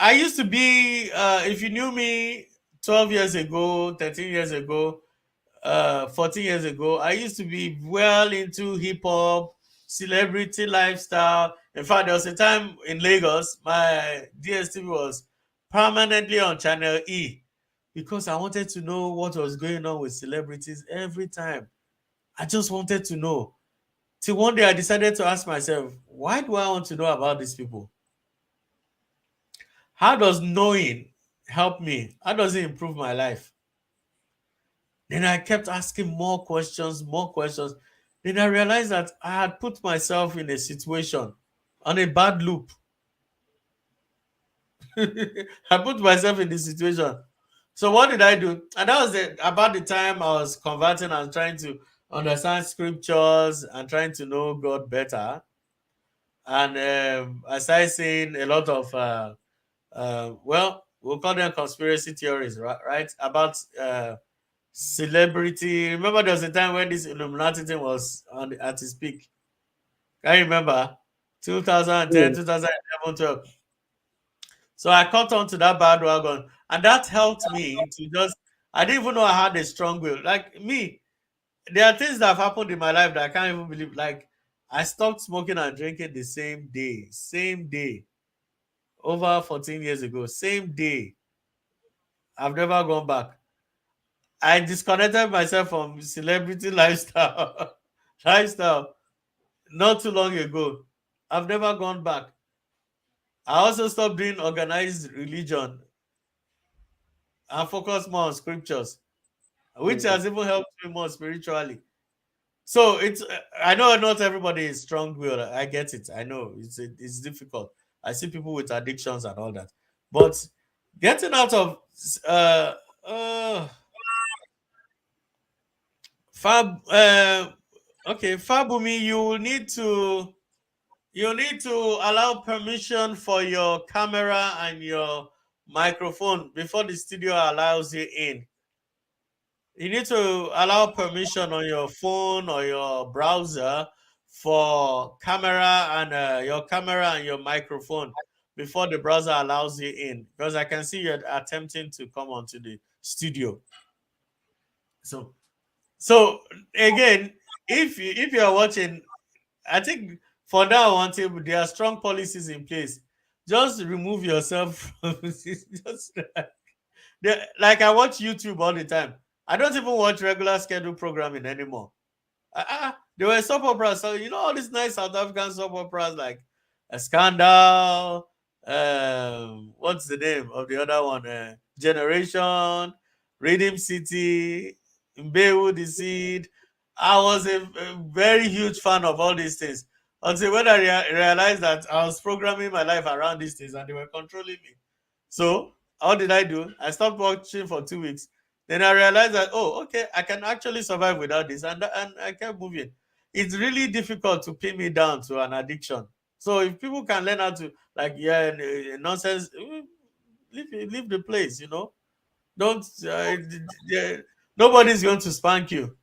I used to be, if you knew me 12 years ago, 13 years ago, 14 years ago, I used to be well into hip hop, celebrity lifestyle. In fact, there was a time in Lagos, my DSTV was permanently on Channel E because I wanted to know what was going on with celebrities every time. I just wanted to know. Till one day I decided to ask myself, why do I want to know about these people? How does knowing help me? How does it improve my life? Then I kept asking more questions, more questions. Then I realized that I had put myself in a situation on a bad loop. I put myself in this situation. So what did I do? And that was about the time I was converting and trying to understand scriptures and trying to know God better. And I started seeing a lot of, well, we'll call them conspiracy theories, right? About celebrity. Remember, there was a time when this Illuminati thing was at its peak. Can you remember? 2010, Yeah. 2011, 12. So I caught on to that bad wagon, and that helped me to just. I didn't even know I had a strong will. Like me, there are things that have happened in my life that I can't even believe. Like I stopped smoking and drinking the same day, over 14 years ago, same day. I've never gone back. I disconnected myself from celebrity lifestyle, lifestyle not too long ago. I've never gone back. I also stopped doing organized religion and focus more on scriptures, which Mm. has even helped me more spiritually. So it's I know not everybody is strong willed. I get it. I know it's difficult. I see people with addictions and all that, but getting out of uh uh fab okay, Fabumi, you need to allow permission for your camera and your microphone before the studio allows you in. You need to allow permission on your phone or your browser for camera and your camera and your microphone before the browser allows you in. Because I can see you're attempting to come onto the studio. So, so again, if you are watching, I think for now until there are strong policies in place, just remove yourself from just like I watch YouTube all the time. I don't even watch regular scheduled programming anymore. There were soap operas, so all these nice South African soap operas like a Scandal. What's the name of the other one? Generation, Rhythm City, Mbewu the Seed. I was a very huge fan of all these things until when I realized that I was programming my life around these things and they were controlling me. So how did I do? I stopped watching for 2 weeks. Then I realized that, oh, okay, I can actually survive without this, and I kept moving. It's really difficult to pin me down to an addiction. So if people can learn how to, like, yeah, nonsense, leave the place. Don't. Yeah, nobody's going to spank you.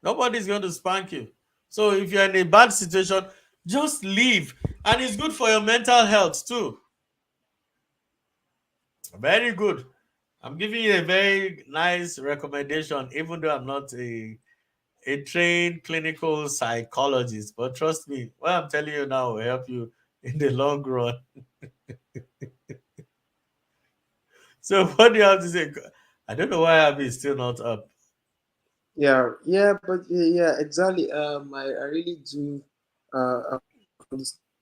Nobody's going to spank you. So if you're in a bad situation, just leave, and it's good for your mental health too. Very good. I'm giving you a very nice recommendation, even though I'm not a trained clinical psychologist. But trust me, what I'm telling you now will help you in the long run. So what do you have to say? I don't know why Abby is still not up. Yeah, but yeah, exactly. I really do I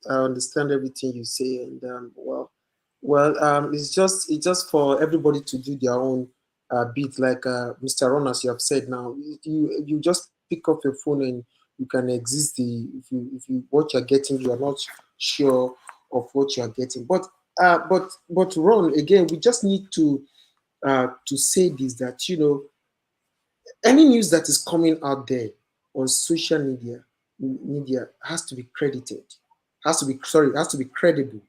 understand everything you say, and it's just for everybody to do their own bit, like Mr. Ron, as you have said. Now, you just pick up your phone and you can exist the if you what you're getting, you are not sure of what you are getting. But Ron, again, we just need to say this, that any news that is coming out there on social media has to be credited, has to be credible,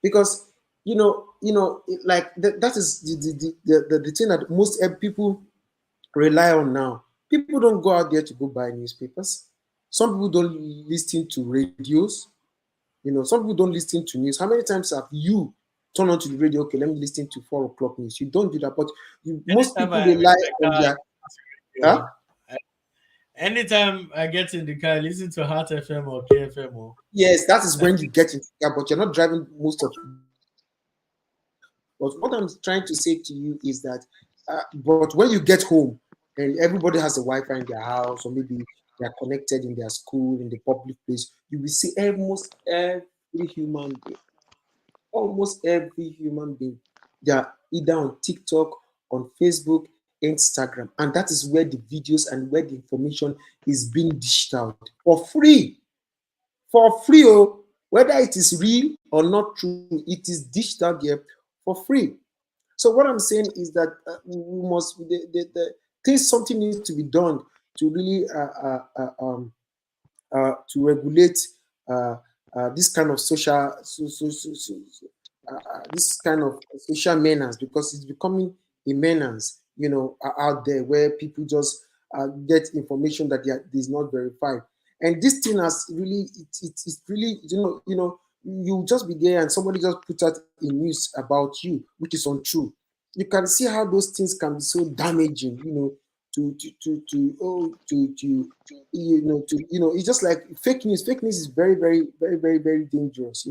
because like that is the thing that most people rely on now. People don't go out there to go buy newspapers. Some people don't listen to radios. Some people don't listen to news. How many times have you turned on to the radio? Okay, let me listen to 4 o'clock news. You don't do that, but most Anytime people I'm in rely the on car, their huh? radio. Anytime I get in the car, I listen to Heart FM or KFM. Or, Yes, that is when you get into the car, but you're not driving most of the time. But what I'm trying to say to you is that, but when you get home and everybody has a Wi-Fi in their house, or maybe they are connected in their school, in the public place, you will see almost every human being, they are either on TikTok, on Facebook, Instagram, and that is where the videos and where the information is being dished out for free. For free, oh, whether it is real or not true, it is dished out there for free. So what I'm saying is that we must things something needs to be done to really to regulate uh, this kind of this kind of social menace, because it's becoming a menace, out there, where people just get information that is not verified. And this thing has really, it's really, you just be there and somebody just put out a news about you, which is untrue. You can see how those things can be so damaging, it's just like fake news. Fake news is very, very, very, very, very dangerous.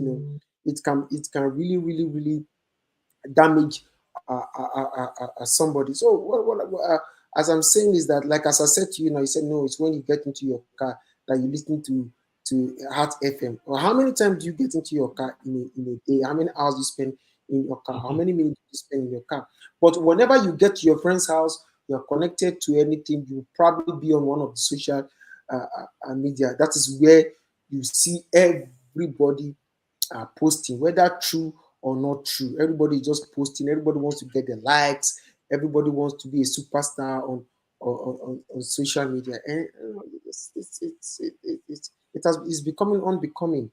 It can really, really, really damage somebody. So as I'm saying is that, like as I said to you now, you said no, it's when you get into your car that you listen to Heart FM. Or how many times do you get into your car in a day? How many hours you spend in your car? How Mhm. many minutes you spend in your car? But whenever you get to your friend's house, you're connected to anything, you probably be on one of the social media. That is where you see everybody posting, whether true or not true. Everybody is just posting. Everybody wants to get the likes. Everybody wants to be a superstar on social media, and it's becoming unbecoming,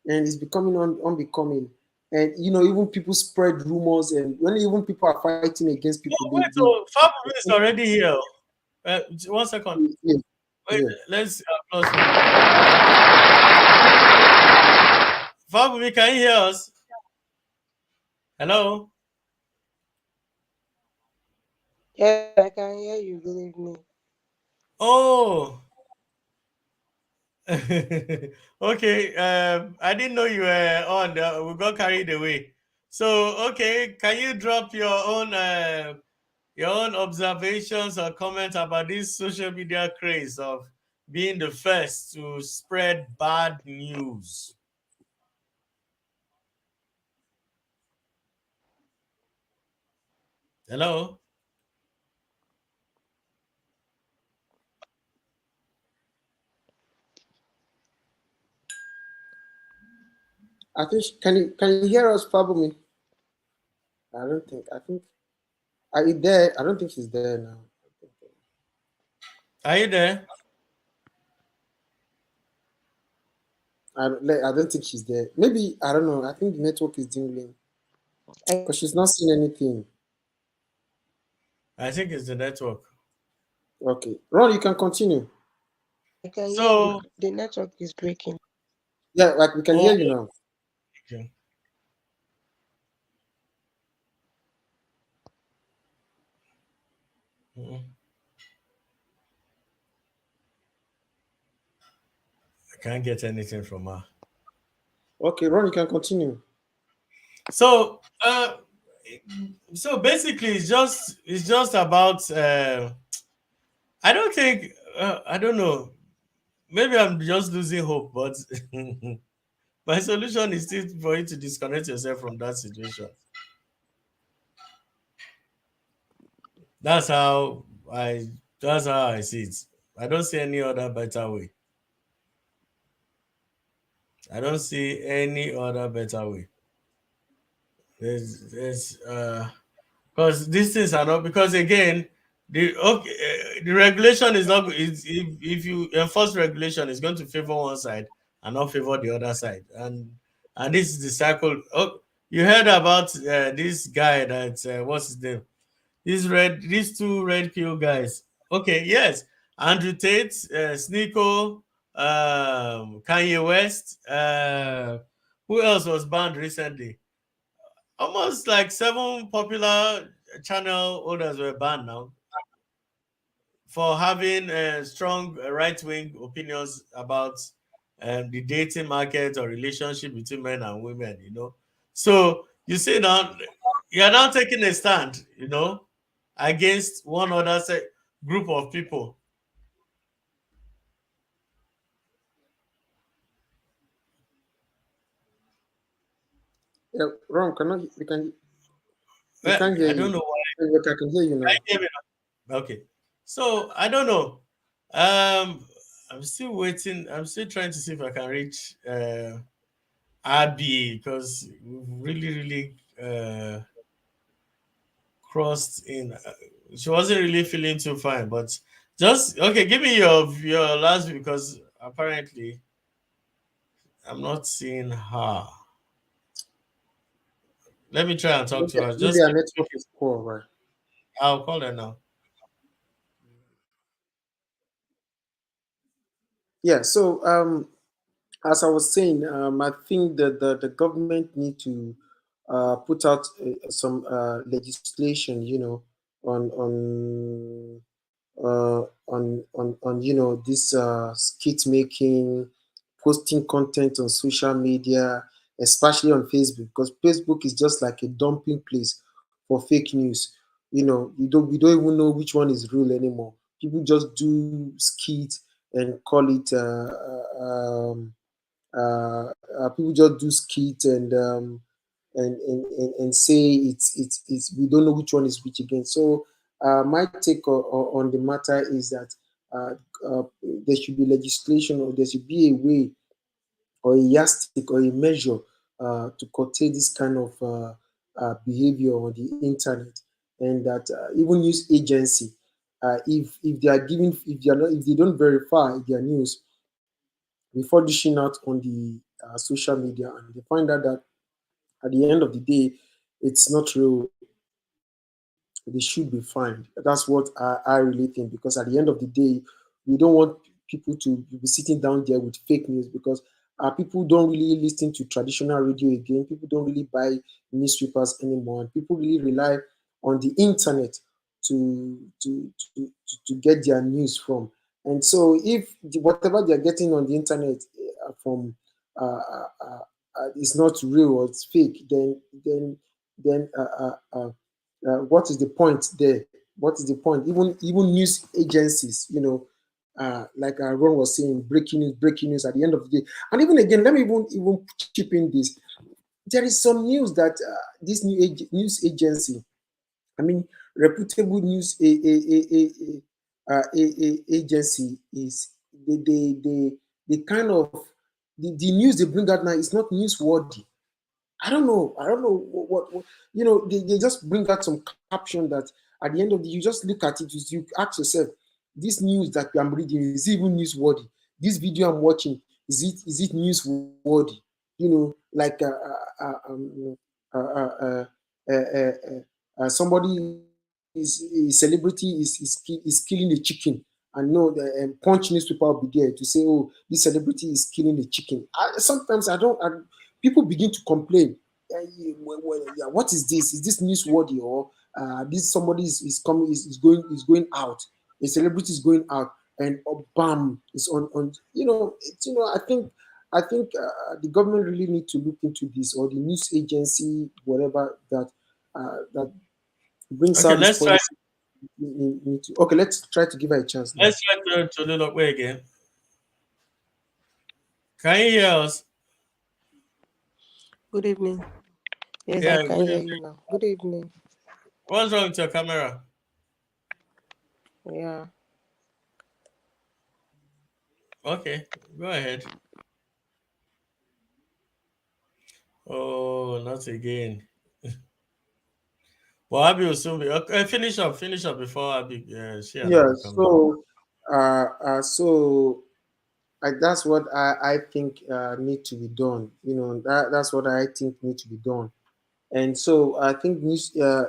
and it's becoming unbecoming. And even people spread rumors, and when even people are fighting against people, No, wait, so Fabu is already here. 1 second. yeah, Wait, yeah. let's close him. Fabu, can you hear us? Hello? Yes, I can hear you. Good evening. Oh, okay. I didn't know you were on. We got carried away. So, okay, can you drop your own observations or comments about this social media craze of being the first to spread bad news? Hello? I think can you hear us, Fabumi? I don't think. I think are you there? I don't think he's there now. Are you there? I don't think she's there. Maybe I don't know. I think the network is dingling I, because she's not seeing anything. I think it's the network. Okay, Ron, you can continue. I can hear you. So, The network is breaking. Yeah, like we can oh, hear you now. okay. Mm, I can't get anything from her. Okay, Ron, you can continue. So so basically it's just about I don't think I don't know. Maybe I'm just losing hope, but my solution is still for you to disconnect yourself from that situation. That's how I that's how I see it. I don't see any other better way. I don't see any other better way. There's because these things are not because again the regulation is not if you enforce regulation it's going to favor one side and not favor the other side and this is the cycle. Oh, you heard about this guy that what's his name, these two red pill guys. Okay, yes, Andrew Tate, Sneeko, Kanye West, who else was banned recently? Almost like seven popular channel owners were banned now for having strong right wing opinions about the dating market or relationship between men and women, you know. So you see now, you're now taking a stand, you know, against one other group of people. Yeah, Ron, cannot we Well, can't hear I you. don't know why. But I can hear you now. I came in. Okay. So I don't know. I'm still waiting. I'm still trying to see if I can reach Abby because we've really crossed in. She wasn't really feeling too fine, but just okay. Give me your last view because apparently I'm not seeing her. Let me try and talk to her. Maybe Just our network is poor, right? I'll call her now. Yeah. So as I was saying, I think that the government need to put out some legislation, on this skit making, posting content on social media, especially on Facebook, because Facebook is just like a dumping place for fake news. We don't even know which one is real anymore. People just do skits and call it people just do skit and say it's we don't know which one is which again. So my take on the matter is that uh, there should be legislation, or there should be a way or a yardstick or a measure to curtail this kind of behavior on the internet, and that even news agency, if they are giving, if they don't verify their news before dishing out on the social media, and they find out that at the end of the day it's not real, they should be fined. That's what I really think, because at the end of the day, we don't want people to be sitting down there with fake news, because people don't really listen to traditional radio again. People don't really buy newspapers anymore, and people really rely on the internet to get their news from. And so, if whatever they're getting on the internet from is not real or it's fake, then what is the point there? What is the point? Even news agencies, like Ron was saying, breaking news at the end of the day. And even again, let me even chip in this. There is some news that this news agency, I mean, reputable news agency, is they kind of the news they bring out now is not newsworthy. I don't know what they just bring out some caption that at the end of the, you just look at it, you ask yourself, this news that I'm reading, is it even newsworthy? This video I'm watching, is it newsworthy? Like somebody a celebrity is killing a chicken, and Punch newspaper will be there to say, oh, this celebrity is killing a chicken. Sometimes people begin to complain. What is this? Is this newsworthy? Or this somebody is coming is going out, a celebrity is going out, and bam, it's on. I think the government really need to look into this, or the news agency, whatever that brings Okay, out this policy. Okay, let's try to give her a chance now. let's try to look up way again. Can you hear us? Good evening. Yes, I Yeah, can good hear evening. you now. Good evening. What's wrong with your camera? Yeah. Okay, go ahead. Oh, not again. Well, Abby will soon be. Okay, finish up before Abby. She and Yeah, Abby come in. that's what I think need to be done. That's what I think need to be done. And so I think the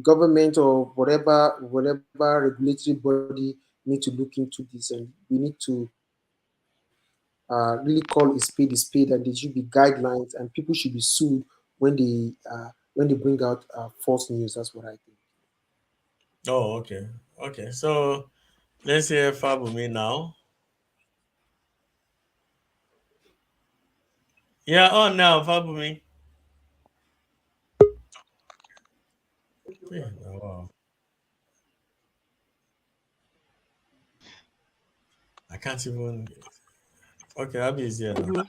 government, or whatever regulatory body, need to look into this, and we need to really call a spade, and there should be guidelines, and people should be sued when they bring out false news. That's what I think. Oh, okay. Okay, so let's hear Fabumi now. Yeah, on now, Fabumi. Yeah, wow. I can't even. Okay, Abby is here now. Good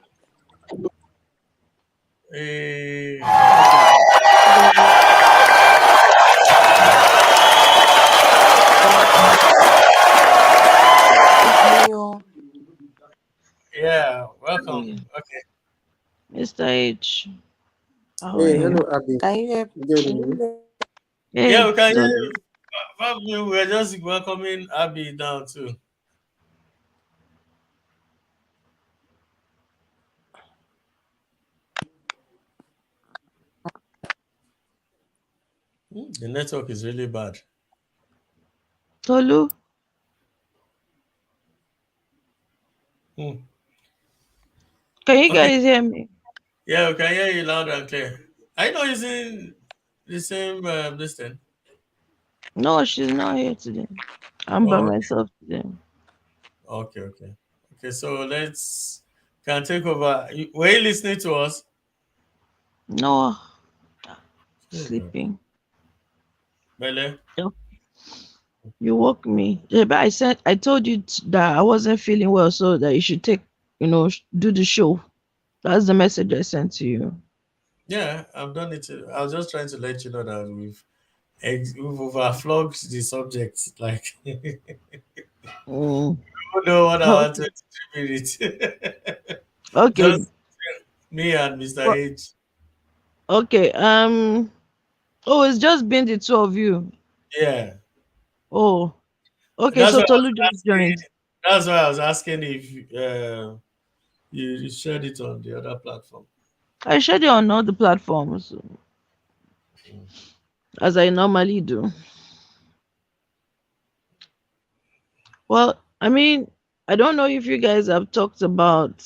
Hey. evening. Yeah. Evening, all. Yeah, welcome. Hey, Okay. Mr. H, how are Hey, you? hello, Abby. Can you hear? Good Can you evening. hear? Yeah, Hey, we can hear Tolu. you. Fabumi, we're just welcoming Abby down too. The network is really bad. Tolu, Hmm. can you Okay. guys hear me? Yeah, we can hear you loud and clear. I know using the same this thing. No, she's not here today. I'm by Oh, myself today. okay, okay. Okay, so let's can take over. Were you listening to us? No, There you go. sleeping. Bele? Yep. You woke me. Yeah, but I told you that I wasn't feeling well, so that you should do the show. That's the message I sent to you. Yeah, I've done it. I was just trying to let you know that we've overflogged the subject. Like, you Mm. don't know 1 hour, Okay. 23 minutes. Okay. Just me and Mr. Well, H. okay. Oh, it's just been the two of you. Yeah. Oh, okay. That's So why I was Tolu just asking. joined. That's why I was asking if you shared it on the other platform. I shared it on all the platforms as I normally do. Well, I mean, I don't know if you guys have talked about,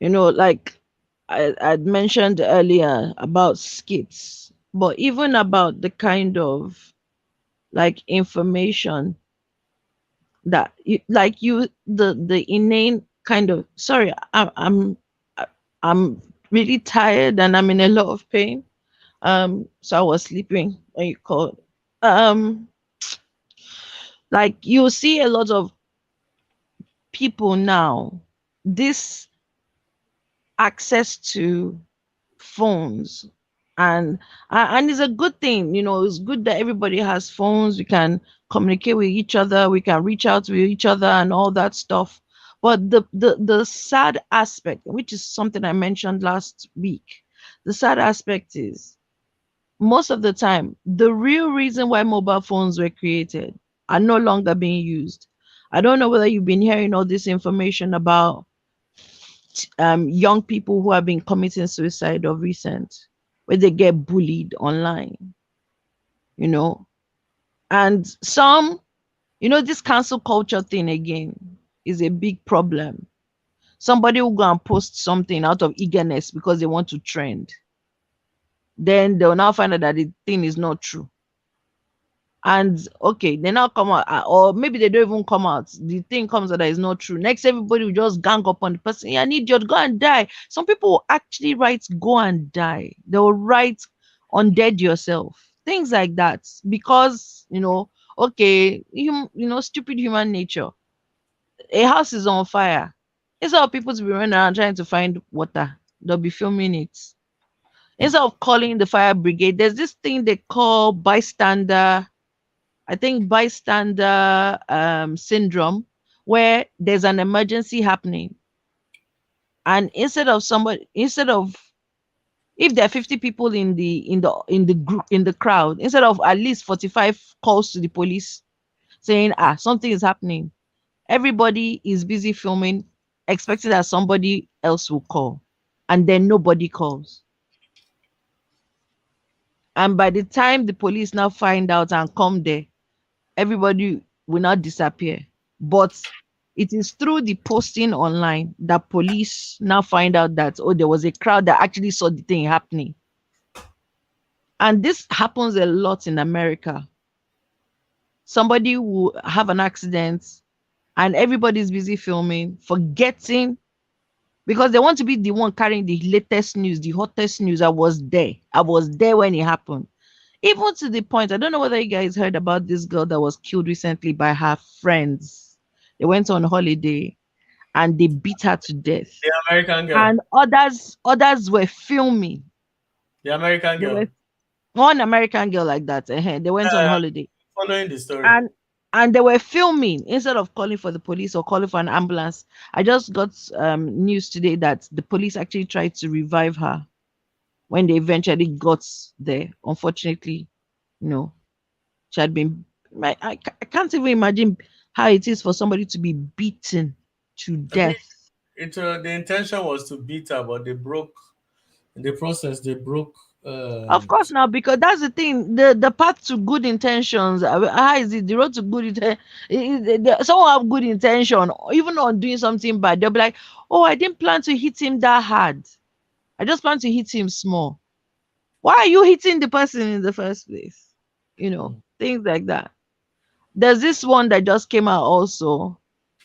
like I'd mentioned earlier about skits, but even about the kind of like information that the inane kind of, sorry, I'm really tired and I'm in a lot of pain. So I was sleeping when you called. Um, like you see a lot of people now, this access to phones, and and it's a good thing. It's good that everybody has phones. We can communicate with each other, we can reach out to each other and all that stuff. But the sad aspect, which is something I mentioned last week, the sad aspect is most of the time, the real reason why mobile phones were created are no longer being used. I don't know whether you've been hearing all this information about young people who have been committing suicide of recent, where they get bullied online, you know, and some, this cancel culture thing again is a big problem. Somebody will go and post something out of eagerness because they want to trend. then they'll now find out that the thing is not true. And okay, they now come out, or maybe they don't even come out. The thing comes out that is not true. Next, everybody will just gang up on the person. Yeah, an idiot, go and die. Some people will actually write "go and die." They will write "undead yourself," things like that, because okay, stupid human nature. A house is on fire. Instead of people to be running around trying to find water, they'll be filming it. Instead of calling the fire brigade, there's this thing they call bystander, I think bystander syndrome, where there's an emergency happening, and instead of, if there are 50 people in the group, in the crowd, instead of at least 45 calls to the police saying something is happening, everybody is busy filming, expecting that somebody else will call, and then nobody calls. And by the time the police now find out and come there, everybody will not disappear. But it is through the posting online that police now find out that, oh, there was a crowd that actually saw the thing happening. And this happens a lot in America. Somebody will have an accident and everybody's busy filming, forgetting, because they want to be the one carrying the latest news, the hottest news. I was there. I was there when it happened. Even to the point, I don't know whether you guys heard about this girl that was killed recently by her friends. They went on holiday and they beat her to death. The American girl. And others were filming. The American They were girl. one American girl like that. They went on Uh, holiday Following the story. and they were filming instead of calling for the police or calling for an ambulance. I just got news today that the police actually tried to revive her when they eventually got there. Unfortunately, no. She had been. I can't even imagine how it is for somebody to be beaten to I mean, death. the intention was to beat her, but they broke in the process. They broke. Of course, now, because that's the thing. The path to good intentions. How is it the road to good intention? Someone have good intention, even on doing something bad. They'll be like, "Oh, I didn't plan to hit him that hard. I just plan to hit him small." Why are you hitting the person in the first place? Things like that. There's this one that just came out also,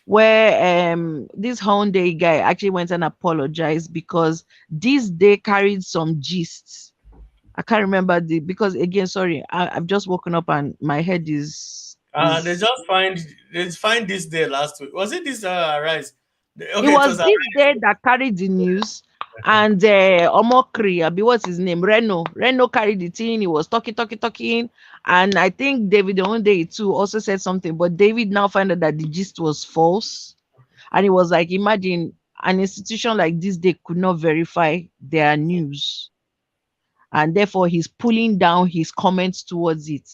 where this Hyundai guy actually went and apologized because this day carried some gists. I can't remember because again, sorry, I've just woken up and my head is They is just find this day last week. Was it this Arise? it Okay, it was was this Arise. day that carried the news. And Omokri, Abi, what's his name? Reno carried the thing. He was talking. And I think David Day too also said something, but David now found out that the gist was false. And he was like, imagine an institution like this, they could not verify their news. And therefore he's pulling down his comments towards it.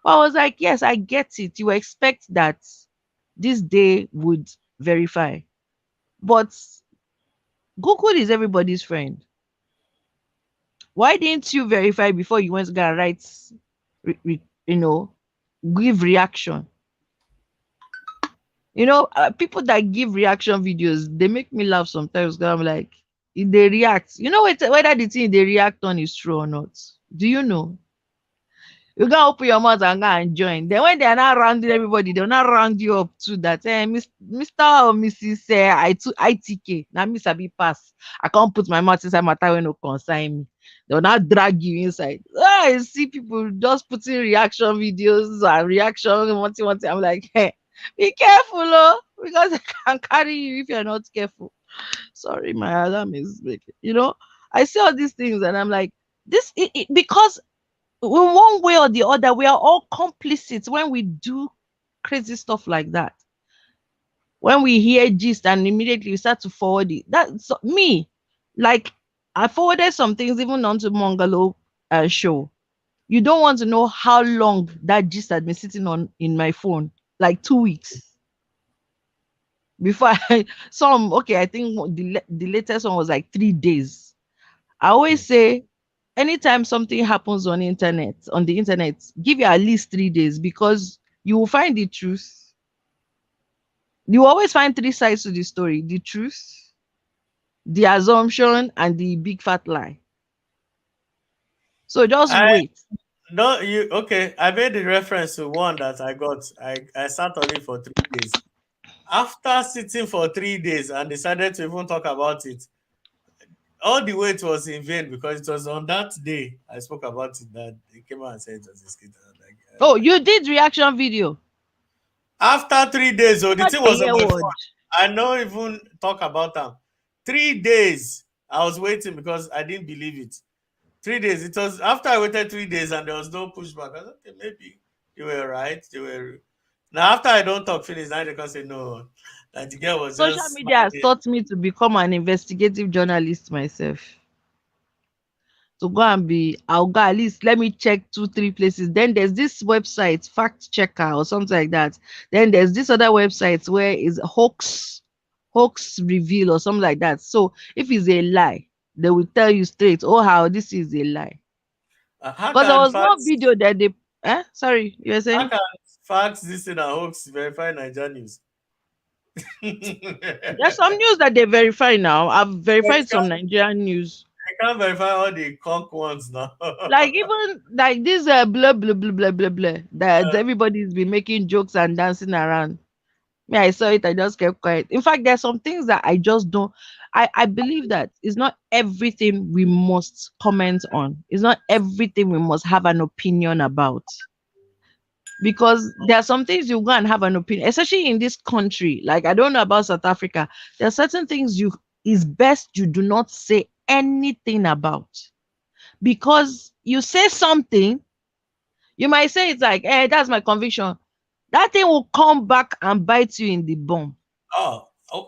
Well, I was like, yes, I get it. You expect that this day would verify. But Google is everybody's friend. Why didn't you verify before you went to go and write, give reaction? People that give reaction videos, they make me laugh sometimes. 'Cause I'm like, if they react, whether the thing they react on is true or not. Do you know? You gotta open your mouth and go and join. Then when they are not rounding everybody, they'll not round you up to that. Mr. or Mrs. ITK. Now Miss Abi pass. I can't put my mouth inside my tie when no consign me. They'll not drag you inside. I see people just putting reaction videos and reaction one thing. I'm like, hey, be careful, oh, because I can carry you if you're not careful. Sorry, my alarm is making. I see all these things and I'm like, because in one way or the other, we are all complicit when we do crazy stuff like that. When we hear gist and immediately we start to forward it. That's me. Like, I forwarded some things even onto Mongalo show. You don't want to know how long that gist had been sitting on in my phone. Like 2 weeks. Before I think the latest one was like 3 days. I always say, anytime something happens on the internet, give you at least 3 days because you will find the truth. You always find three sides to the story: the truth, the assumption, and the big fat lie. So just I wait. no you okay. I made the reference to one that I got. I sat on it for 3 days. After sitting for 3 days and decided to even talk about it, all the wait was in vain because it was on that day I spoke about it that they came out and said it was a skit. And I'm like, Oh, you did reaction video. after 3 days, oh, the Not thing a was on year my word. phone. I don't even talk about them. 3 days, I was waiting because I didn't believe it. 3 days. It was after I waited 3 days and there was no pushback. I thought, okay, maybe they were right. They were. Now after I don't talk finish, now they can say no. That the girl was Social just media has smiling. taught me to become an investigative journalist myself. To go and be, I'll go at least let me check 2 3 places. Then there's this website, fact checker or something like that. Then there's this other website where is hoax reveal or something like that. So if it's a lie, they will tell you straight, oh, how this is a lie. How Because there can was one facts? video that they sorry, you were How saying? can facts this in a hoax verify Nigerian news? There's some news that they verify now. I've But verified some Nigerian news. you can't verify all the conk ones now. Like even like this blah blah blah blah blah blah that everybody's been making jokes and dancing around. Me, I saw it, I just kept quiet. In fact, there's some things that I just don't. I believe that it's not everything we must comment on. It's not everything we must have an opinion about. Because there are some things you go and have an opinion, especially in this country. Like I don't know about South Africa. There are certain things you is best you do not say anything about. Because you say something, you might say it's like, that's my conviction. That thing will come back and bite you in the bum.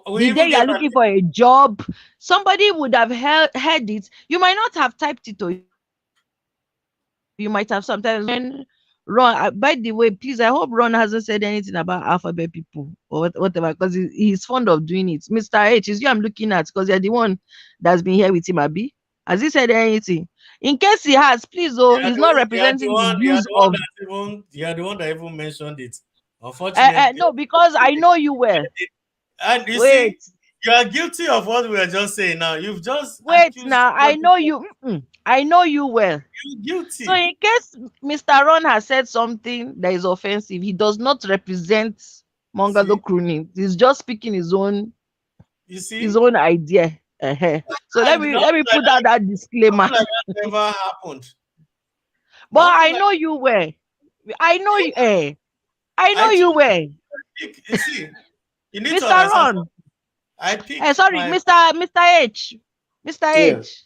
We The day even you are gave an looking for a job, somebody would have heard it. You might not have typed it, or you might have sometimes when Ron. By the way, please, I hope Ron hasn't said anything about alphabet people or whatever, because he's fond of doing it. Mr. H, is you I'm looking at because you're the one that's been here with him, Abi. Has he said anything? In case he has, please, oh, he's not representing the views of. you are the one that even mentioned it. Unfortunately, No, because I know you well. and you see, Wait, you are guilty of what we are just saying now. You've just wait accused now. I know you. I know you well. you So guilty. in case Mr. Ron has said something that is offensive, he does not represent You Mongado see, crooning. He's just speaking you his see, own idea. So let and me let me put out that disclaimer. nothing like that never happened. But Nothing I like know you well. I know you. I know I you told well, you see, you need to Mr. understand. Ron. I pick Sorry, my Mr. H. Mr. Yeah, H.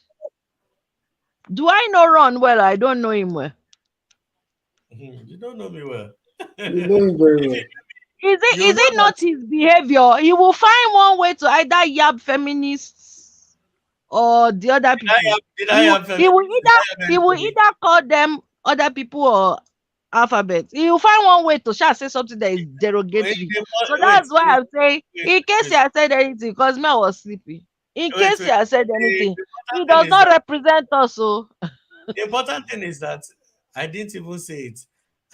Do I know Ron well? I don't know him well. you don't know me well. you know him very If well. you Is know it that not his behavior? He will find one way to either yab feminists or the other people. did I have He will feminist? Did either I have anybody? call them other people or alphabet. He will find one way to shall say something that is Wait, derogatory. So wait, that's why I'm saying, wait, in case wait, he has said anything, because me I was sleeping. In wait, case he wait. has said The anything, he important thing does is not that represent us. So, the important thing is that I didn't even say it.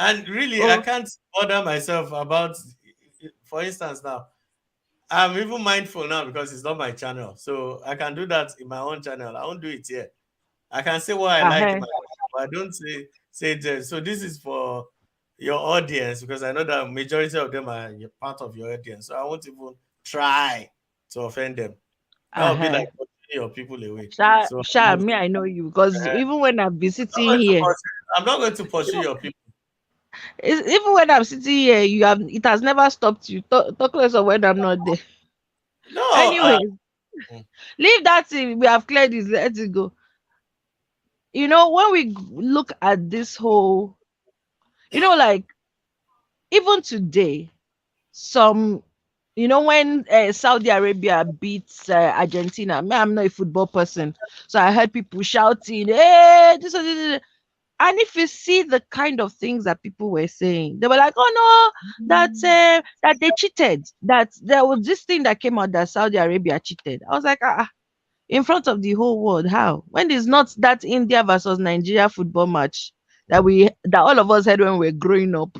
And really, I oh, can't bother myself about, for instance, now, I'm even mindful now because it's not my channel. So I can do that in my own channel. I won't do it here. I can say what I like in uh-huh, my channel, but I don't say it there. So this is for your audience because I know that majority of them are part of your audience. So I won't even try to offend them. That would be uh-huh. like pushing your people away. So Me, I know you because even when I've been sitting I'm not going to here, pursue, I'm not going to pursue your people. even when I'm sitting here, you have it has never stopped you. Talk less of when I'm not there. No, Anyways, leave that thing. We have cleared this. Let it go. When we look at this whole, like even today, some, when Saudi Arabia beats Argentina. Me, I'm not a football person, so I heard people shouting, "Hey, this." And if you see the kind of things that people were saying, they were like, "Oh no, that they cheated. That there was this thing that came out that Saudi Arabia cheated." I was like, in front of the whole world, how? When it's not that India versus Nigeria football match that all of us had when we were growing up.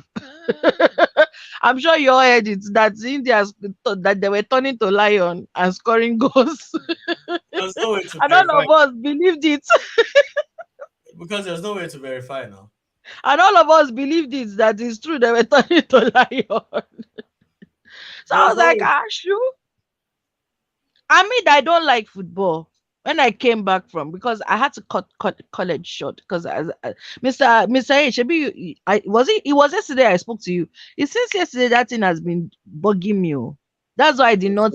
I'm sure you all heard it that India thought that they were turning to lion and scoring goals, there's no way to and all verify. of us believed it. because there's no way to verify now. And all of us believed it that it's true they were turning to lion. So I There's was no like, way. ah, sure. I mean, I don't like football. When I came back from, because I had to cut college short because as Mr. H, maybe I was it was yesterday I spoke to you. It since yesterday that thing has been bugging me. Oh. That's why I did not.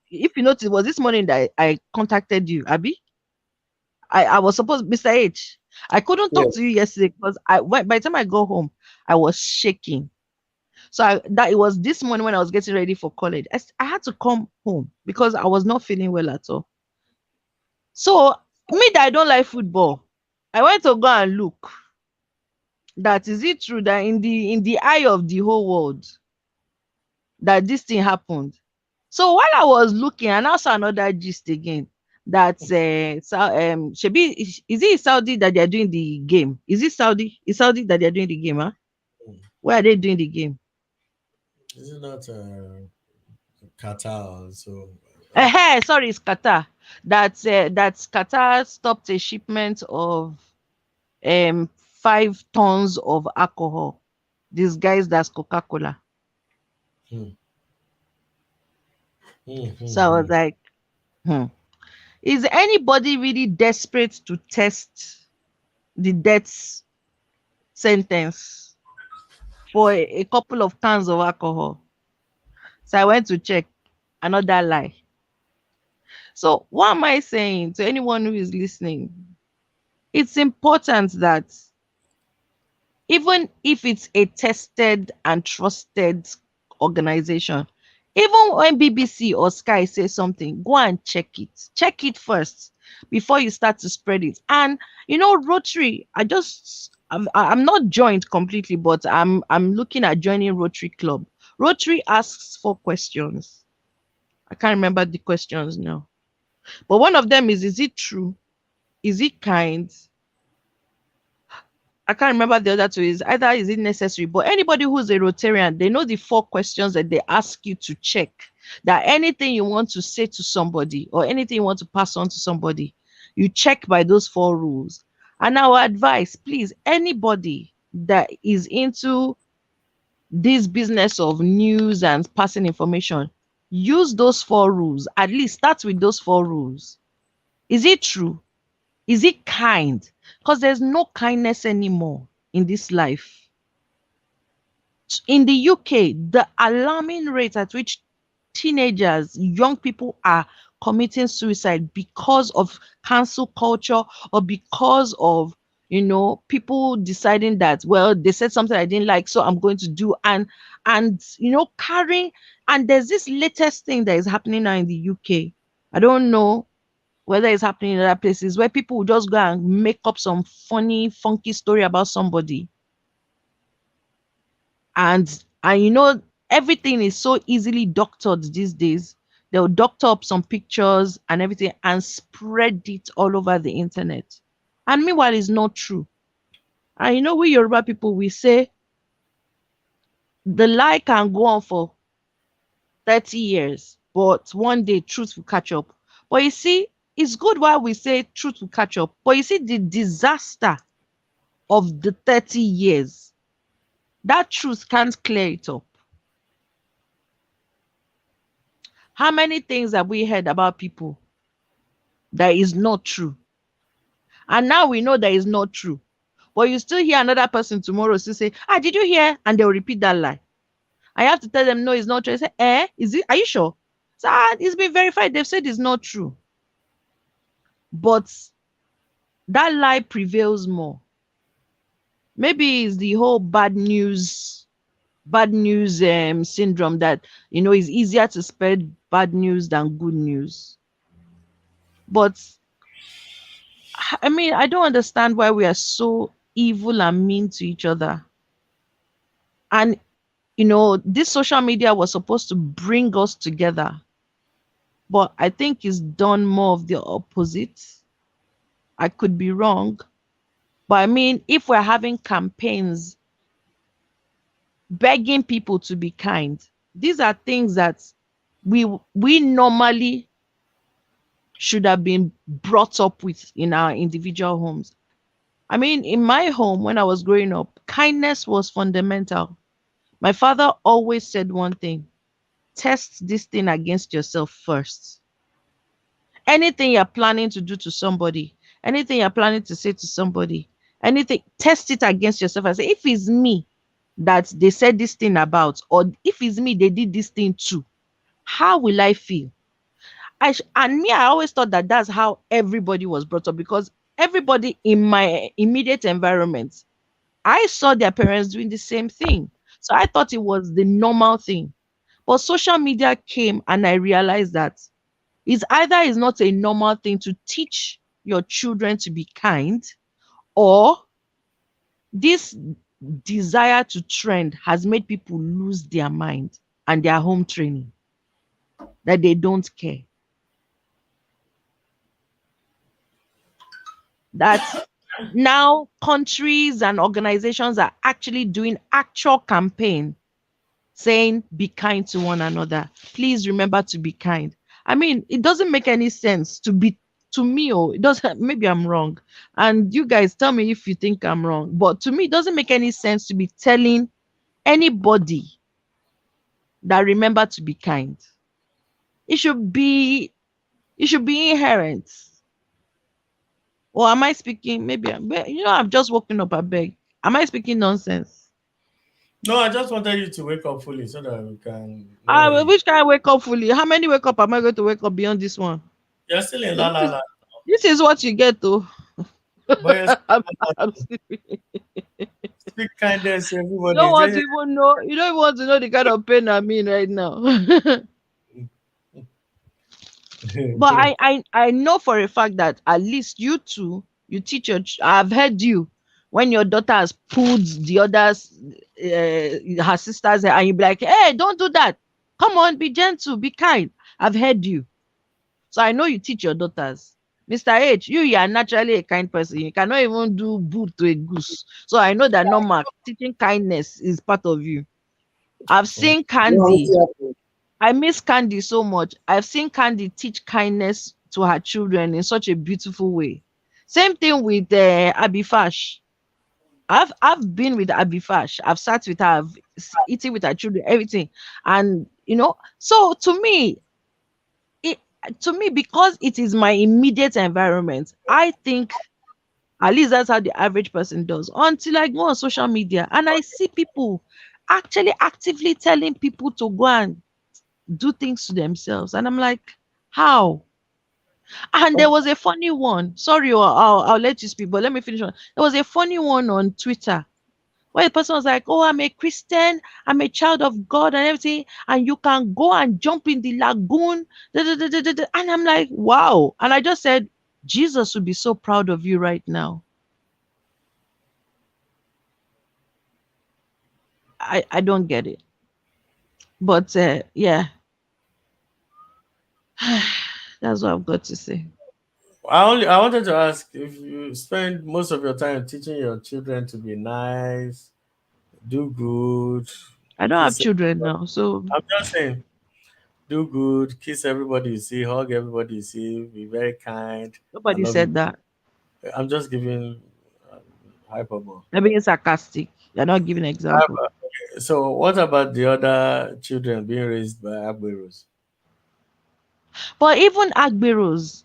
If you notice, it was this morning that I contacted you, Abby. I was supposed Mr. H. I couldn't Yeah. talk to you yesterday because by the time I go home, I was shaking. So that it was this morning when I was getting ready for college. I had to come home because I was not feeling well at all. So me that I don't like football, I went to go and look. That is it true that in the eye of the whole world that this thing happened. So while I was looking, and I saw another gist again that Shebi is it Saudi that they are doing the game? Is it Saudi? Is Saudi that they are doing the game? Huh? Hmm. Where are they doing the game? Is it not Qatar? So Sorry, it's Qatar. That's Qatar stopped a shipment of 5 tons of alcohol. These guys that's Coca-Cola. hmm, hmm, So I hmm, was hmm. like, hmm. Is anybody really desperate to test the death sentence for a couple of cans of alcohol? So I went to check another lie. So what am I saying to anyone who is listening? It's important that even if it's a tested and trusted organization, even when BBC or Sky say something, go and check it. Check it first before you start to spread it. And Rotary, I'm not joined completely, but I'm looking at joining Rotary Club. Rotary asks 4 questions. I can't remember the questions now. But one of them is it true? Is it kind? I can't remember the other two. Is either is it necessary, but anybody who's a Rotarian, they know the 4 questions that they ask you to check. That anything you want to say to somebody or anything you want to pass on to somebody, you check by those 4 rules. And our advice, please, anybody that is into this business of news and passing information, use those 4 rules. At least start with those 4 rules. Is it true? Is it kind? Because there's no kindness anymore in this life. In the UK, the alarming rate at which teenagers, young people are committing suicide because of cancel culture or because of people deciding that, well, they said something I didn't like, so I'm going to do, and carrying. And there's this latest thing that is happening now in the UK. I don't know whether it's happening in other places where people will just go and make up some funny, funky story about somebody. And everything is so easily doctored these days. They'll doctor up some pictures and everything and spread it all over the internet. And meanwhile, it's not true. And we Yoruba people, we say the lie can go on for 30 years, but one day truth will catch up. But you see, it's good while we say truth will catch up. But you see, the disaster of the 30 years, that truth can't clear it up. How many things have we heard about people that is not true? And now we know that is not true. But you still hear another person tomorrow still say, did you hear? And they'll repeat that lie. I have to tell them, no, it's not true. I say, is it? Are you sure? So, it's been verified. They've said it's not true. But that lie prevails more. Maybe it's the whole bad news syndrome that it's easier to spread bad news than good news. But I mean, I don't understand why we are so evil and mean to each other. And this social media was supposed to bring us together, but I think it's done more of the opposite. I could be wrong, but I mean, if we're having campaigns begging people to be kind, these are things that we normally should have been brought up with in our individual homes. I mean, in my home when I was growing up, kindness was fundamental. My father always said one thing: test this thing against yourself first. Anything you're planning to do to somebody, anything you're planning to say to somebody, anything, test it against yourself and say, if it's me that they said this thing about, or if it's me they did this thing to, how will I feel? And me, I always thought that that's how everybody was brought up, because everybody in my immediate environment, I saw their parents doing the same thing. So I thought it was the normal thing. But social media came and I realized that it's either is not a normal thing to teach your children to be kind, or this desire to trend has made people lose their mind and their home training, that they don't care. That now countries and organizations are actually doing actual campaign saying be kind to one another. Please remember to be kind. I mean, it doesn't make any sense to be, to me, oh, it doesn't, maybe I'm wrong. And you guys tell me if you think I'm wrong. But to me, it doesn't make any sense to be telling anybody that remember to be kind. It should be, it should be inherent. Or am I speaking? Maybe I've just woken up. I beg. Am I speaking nonsense? No, I just wanted you to wake up fully so that we can know where you. Which can I wake up fully? How many wake up am I going to wake up beyond this one? You're still in This La La is La, this is what you get to. but you're still I'm, in La I'm La. sleeping. Speak kindness to You everybody. don't want to even know. You don't even want to know the kind of pain I'm in right now. But I know for a fact that at least you two, you teach your. I've heard you when your daughter has pulled the others, her sisters, and you be like, "Hey, don't do that. Come on, be gentle, be kind." I've heard you, so I know you teach your daughters. Mr. H, you are naturally a kind person. You cannot even do boo to a goose. So I know that normal teaching kindness is part of you. I've seen No, Candy. it's I miss Candy so much. I've seen Candy teach kindness to her children in such a beautiful way. Same thing with Abifash. I've been with Abifash. I've sat with her, eaten with her children, everything. And so it to me, because it is my immediate environment, I think at least that's how the average person does. Until I go on social media and I see people actually actively telling people to go and do things to themselves. And I'm like, how? And there was a funny one. Sorry, I'll let you speak, but let me finish on. There was a funny one on Twitter where the person was like, "Oh, I'm a Christian, I'm a child of God, and everything, and you can go and jump in the lagoon." Da, da, da, da, da, da." And I'm like, wow. And I just said, Jesus would be so proud of you right now. I don't get it. But yeah, that's what I've got to say. I wanted to ask if you spend most of your time teaching your children to be nice, do good, I don't have kiss children everybody. now, so I'm just saying, do good, kiss everybody you see, hug everybody you see, be very kind. I nobody love you. said that. I'm just giving uh, hyperbole. I'm being sarcastic. You're not giving an example. So, what about the other children being raised by Agberos? But even Agberos,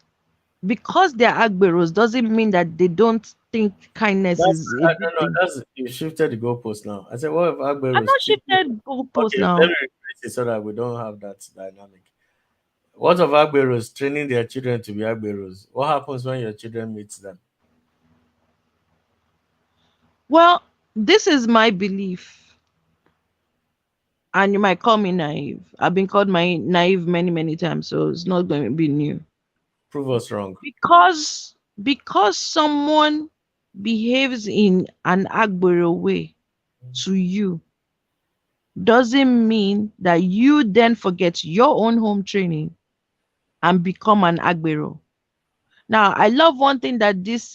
because they're Agberos, doesn't mean that they don't think kindness That's is a no, good no. thing. That's you shifted the goalpost now. I said, what if I'm Agberos not people? shifted goalpost Okay, let now. me rephrase it so that we don't have that dynamic. What of Agberos training their children to be Agberos? What happens when your children meet them? Well, this is my belief, and you might call me naive. I've been called my naive many, many times, so it's not going to be new. Prove us wrong. Because someone behaves in an Agbero way to you doesn't mean that you then forget your own home training and become an Agbero. Now, I love one thing that this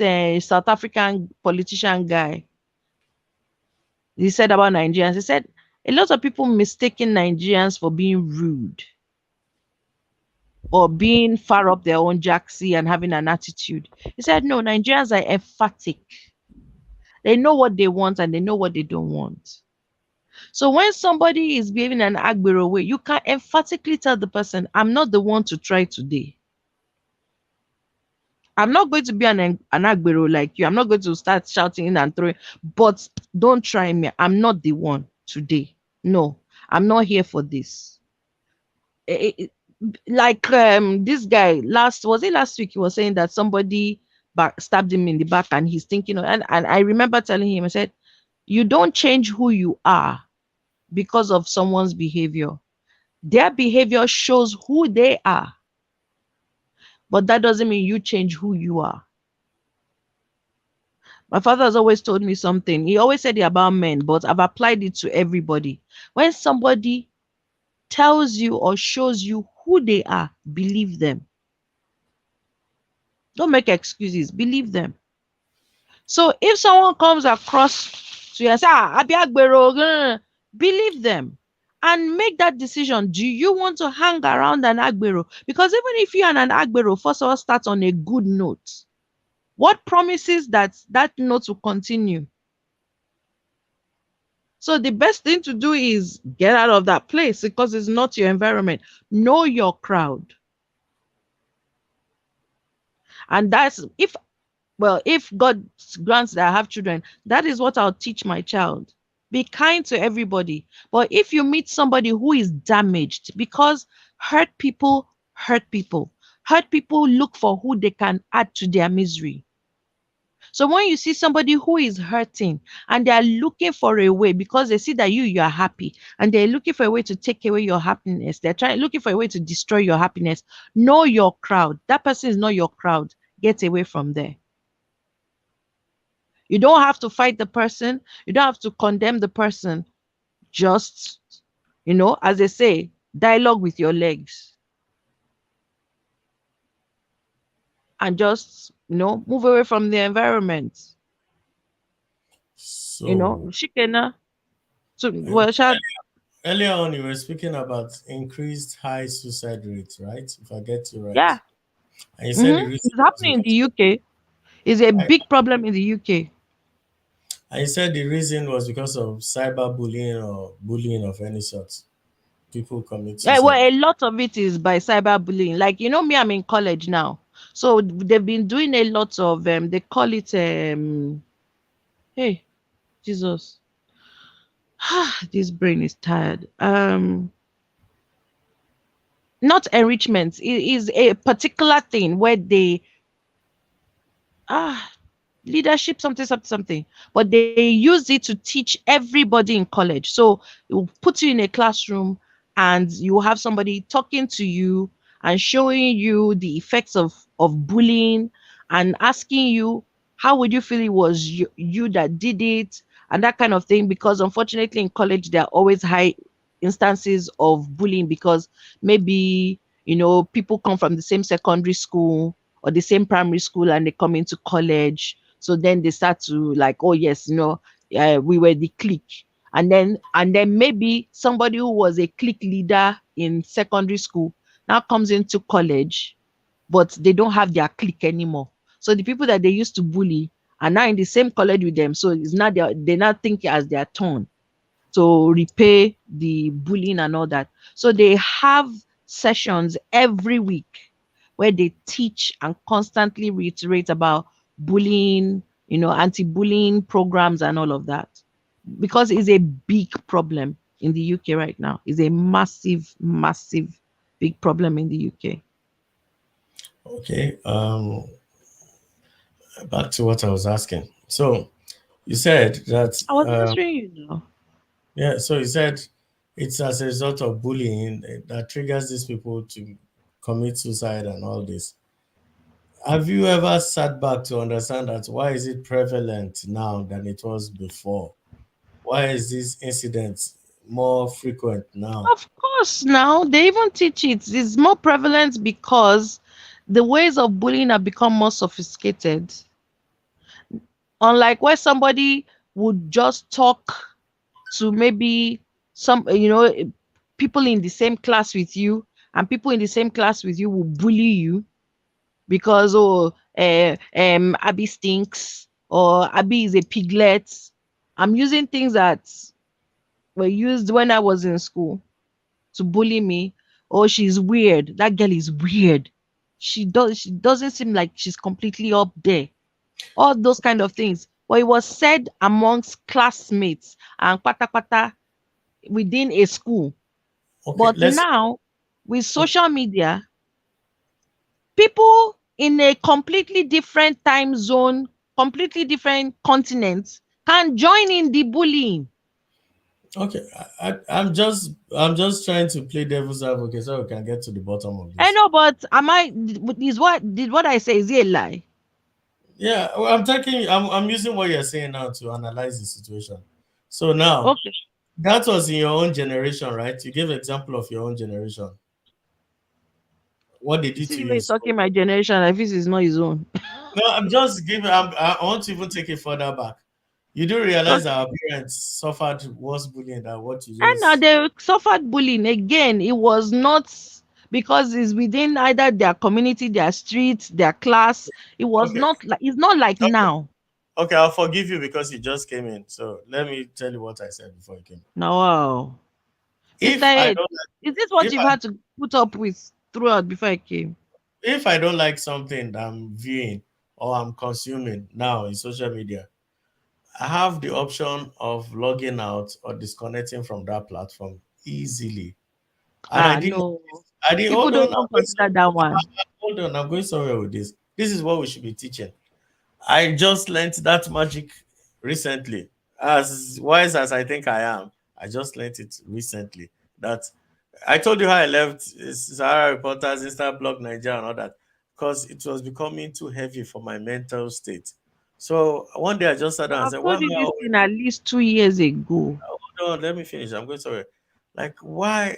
South African politician guy, he said about Nigerians. He said a lot of people mistaking Nigerians for being rude or being far up their own jacksie and having an attitude. He said no, Nigerians are emphatic. They know what they want and they know what they don't want. So when somebody is behaving an agbero way, you can emphatically tell the person, I'm not the one to try today. I'm not going to be an agbero like you. I'm not going to start shouting and throwing, but don't try me. I'm not the one today. No, I'm not here for this. Like this guy last, was it last week, he was saying that somebody stabbed him in the back and he's thinking and I remember telling him, I said, you don't change who you are because of someone's behavior. Their behavior shows who they are, but that doesn't mean you change who you are. My father has always told me something. He always said it about men, but I've applied it to everybody. When somebody tells you or shows you who they are, believe them. Don't make excuses, believe them. So if someone comes across to you and say, Abiagbero, believe them and make that decision. Do you want to hang around an Agbero? Because even if you and an Agbero first of all start on a good note, what promises that that note will continue? So the best thing to do is get out of that place because it's not your environment. Know your crowd. And that's if God grants that I have children, that is what I'll teach my child. Be kind to everybody. But if you meet somebody who is damaged, because hurt people, hurt people look for who they can add to their misery. So when you see somebody who is hurting and they are looking for a way because they see that you are happy and they're looking for a way to take away your happiness, they're trying looking for a way to destroy your happiness. Know your crowd. That person is not your crowd. Get away from there. You don't have to fight the person. You don't have to condemn the person. Just, as they say, dialogue with your legs and just, move away from the environment. So Shikena. So, uh, well, shall, earlier on, you were speaking about increased high suicide rates, right? If I get you right. yeah. And you said the reason It's was happening in the because UK. It's a big problem in the UK. and you said the reason was because of cyberbullying or bullying of any sort. People commit Yeah, well, suicide. a lot of it is by cyberbullying. Like, me, I'm in college now. So they've been doing a lot of they call it hey, Jesus. This brain is tired. Not enrichment. It is a particular thing where they ah leadership something, but they use it to teach everybody in college. So it will put you in a classroom and you have somebody talking to you and showing you the effects of bullying and asking you how would you feel it was you that did it and that kind of thing, because unfortunately in college there are always high instances of bullying because maybe people come from the same secondary school or the same primary school and they come into college. So then they start to like, oh yes, we were the clique. And then maybe somebody who was a clique leader in secondary school now comes into college, but they don't have their clique anymore. So the people that they used to bully are now in the same college with them. So it's not they now think as their turn to repay the bullying and all that. So they have sessions every week where they teach and constantly reiterate about bullying, anti-bullying programs and all of that. Because it's a big problem in the UK right now. It's a massive, massive, big problem in the UK. Okay. Back to what I was asking. So you said that I was answering you now. yeah. So you said it's as a result of bullying that triggers these people to commit suicide and all this. Have you ever sat back to understand that why is it prevalent now than it was before? Why is this incident more frequent now? Of course, now they even teach it. It's more prevalent because the ways of bullying have become more sophisticated. Unlike where somebody would just talk to maybe some, people in the same class with you, and people in the same class with you will bully you because Abby stinks, or Abby is a piglet. I'm using things that were used when I was in school to bully me. Oh, she's weird. That girl is weird. She doesn't seem like she's completely up there. All those kind of things. But it was said amongst classmates and pata pata within a school. Okay, But let's now with okay. social media, people in a completely different time zone, completely different continents can join in the bullying. Okay, I'm just trying to play devil's advocate so we can get to the bottom of I this. know, but am I is what I say is it a lie? Yeah, well, I'm using what you're saying now to analyze the situation. So now Okay. that was in your own generation, right? You gave example of your own generation. What they did See to the you way in he's talking school. my generation, like this is not his own. No, I'm just giving. I want to even take it further back. You do realize Okay. our parents suffered worse bullying than what you And now just. they suffered bullying again. It was not because it's within either their community, their street, their class. It was Okay, not like it's not like okay, now. okay. I'll forgive you because you just came in. So let me tell you what I said before you came. Now, wow. Mr. If I Ed, don't, is this what if you've I had to put up with throughout before I came? if I don't like something that I'm viewing or I'm consuming now in social media, I have the option of logging out or disconnecting from that platform easily. And I Ah, didn't. no. I didn't. People Hold on. don't even consider that one. Hold on. I'm going somewhere with this. This is what we should be teaching. I just learned that magic recently. As wise as I think I am, I just learned it recently. That I told you how I left Sahara Reporters, Insta Blog Nigeria, and all that because it was becoming too heavy for my mental state. So one day I just sat down and I've said, "Why told am you I this always thing at least 2 years ago. hold on? Let me finish. I'm going somewhere. Like why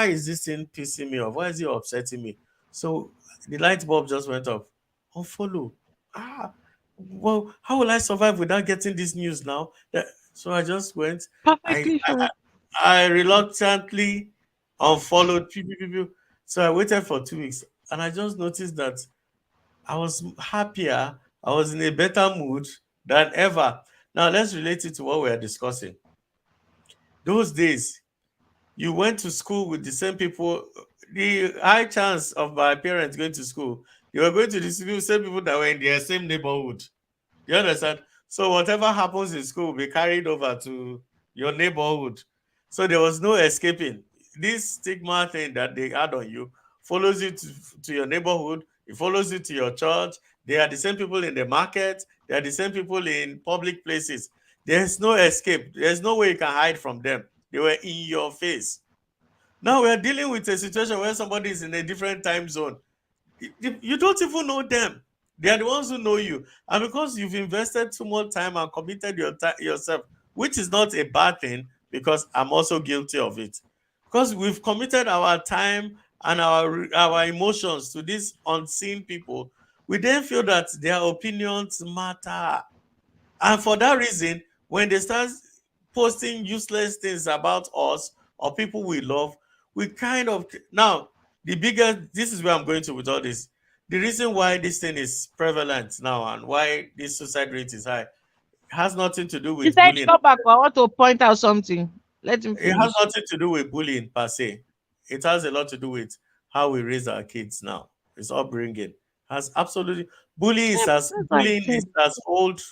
is this thing pissing me off? Why is it upsetting me?" So the light bulb just went off. Unfollow. Ah, well, how will I survive without getting this news now? So I just went. I Perfectly I, fine. I reluctantly unfollowed people. So I waited for 2 weeks, and I just noticed that I was happier. I was in a better mood than ever. Now let's relate it to what we are discussing. Those days, you went to school with the same people. The high chance of my parents going to school, they were going to the same people that were in their same neighborhood. You understand? So whatever happens in school will be carried over to your neighborhood. So there was no escaping. This stigma thing that they had on you follows you to your neighborhood. It follows you to your church. They are the same people in the market. They are the same people in public places. There's no escape. There's no way you can hide from them. They were in your face. Now we are dealing with a situation where somebody is in a different time zone. You don't even know them. They are the ones who know you. And because you've invested too much time and committed yourself, which is not a bad thing, because I'm also guilty of it. Because we've committed our time and our emotions to these unseen people, we then feel that their opinions matter. And for that reason, when they start posting useless things about us or people we love, we kind of now the biggest this is where I'm going to with all this. The reason why this thing is prevalent now and why this suicide rate is high has nothing to do He with said, bullying. come back. I want to point out something. Let him It has finish. nothing to do with bullying per se. It has a lot to do with how we raise our kids now. It's upbringing. Has absolutely Yeah, that's what I bullying is said. as old.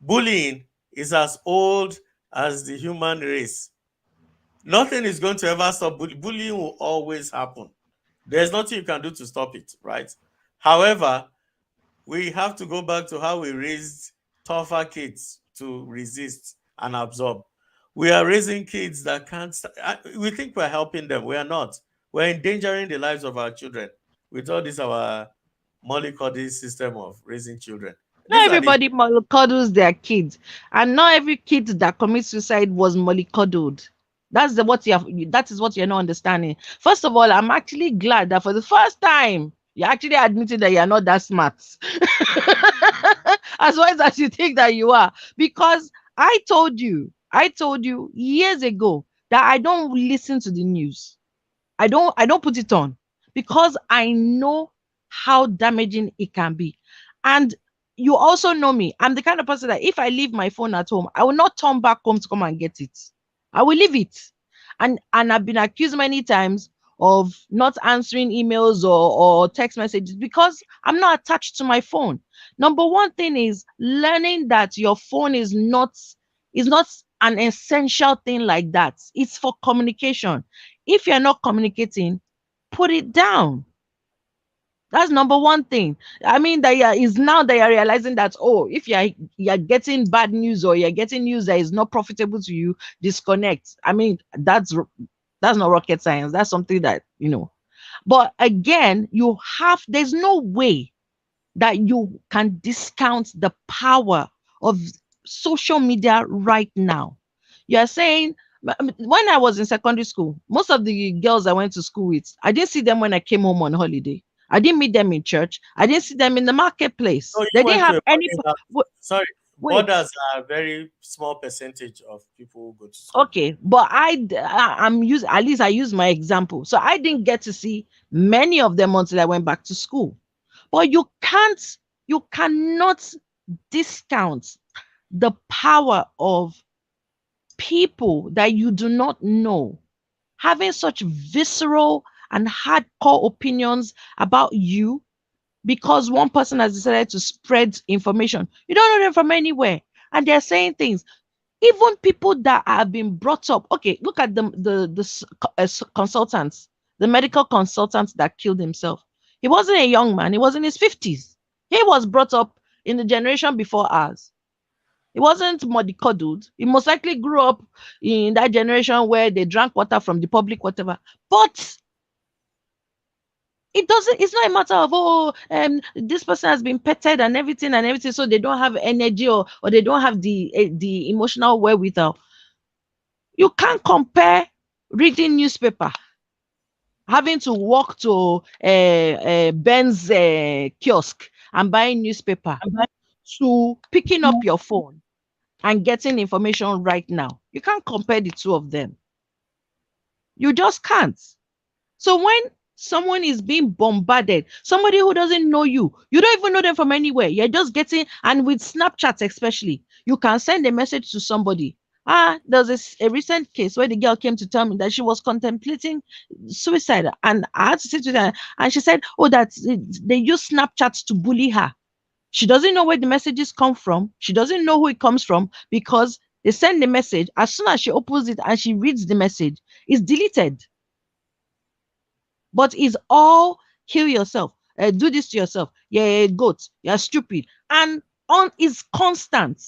Bullying is as old as the human race. Nothing is going to ever stop bullying. Bullying will always happen. There's nothing you can do to stop it, right? However, we have to go back to how we raised tougher kids to resist and absorb. We are raising kids that can't. We think we're helping them. We are not. We're endangering the lives of our children with all this our mollycoddle system of raising children. These Not are the everybody mollycoddles their kids, and not every kid that commits suicide was mollycoddled. That's the what you have. That is what you're not understanding. First of all, I'm actually glad that for the first time you're actually admitting that you're not that smart, as wise as you think that you are. Because I told you years ago that I don't listen to the news. I don't put it on because I know how damaging it can be. And you also know me. I'm the kind of person that if I leave my phone at home, I will not turn back home to come and get it. I will leave it. And I've been accused many times of not answering emails or text messages because I'm not attached to my phone. Number one thing is learning that your phone is not an essential thing like that. It's for communication. If you're not communicating, put it down. That's number one thing. I mean that yeah, is now that you're realizing that if you're getting bad news or you're getting news that is not profitable to you, disconnect. I mean that's not rocket science. That's something that you know. But again, there's no way that you can discount the power of social media right now. You're saying when I was in secondary school, most of the girls I went to school with, I didn't see them when I came home on holiday. I didn't meet them in church. I didn't see them in the marketplace. So They you didn't went to have a any. boarding house. Sorry, Wait, borders are a very small percentage of people who go to school. okay, but I'm using at least I use my example. So I didn't get to see many of them until I went back to school. But you cannot discount the power of people that you do not know having such visceral and hardcore opinions about you because one person has decided to spread information. You don't know them from anywhere. And they're saying things. Even people that have been brought up. Okay, look at the consultants, the medical consultant that killed himself. He wasn't a young man, he was in his 50s. He was brought up in the generation before ours. He wasn't mollycoddled. He most likely grew up in that generation where they drank water from the public, whatever. But it's not a matter of this person has been petted and everything, so they don't have energy or they don't have the emotional wherewithal. You can't compare reading newspaper, having to walk to Ben's kiosk and buying newspaper to picking up your phone and getting information right now. You can't compare the two of them. You just can't. So when someone is being bombarded, somebody who doesn't know you don't even know them from anywhere. You're just getting, and with Snapchat especially, you can send a message to somebody. There's a recent case where the girl came to tell me that she was contemplating suicide, and I had to sit with her, and she said, "Oh, that they use Snapchat to bully her." She doesn't know where the messages come from. She doesn't know who it comes from because they send the message. As soon as she opens it and she reads the message, it's deleted. But it's all kill yourself, do this to yourself. You're a goat. You're stupid, and on is constant.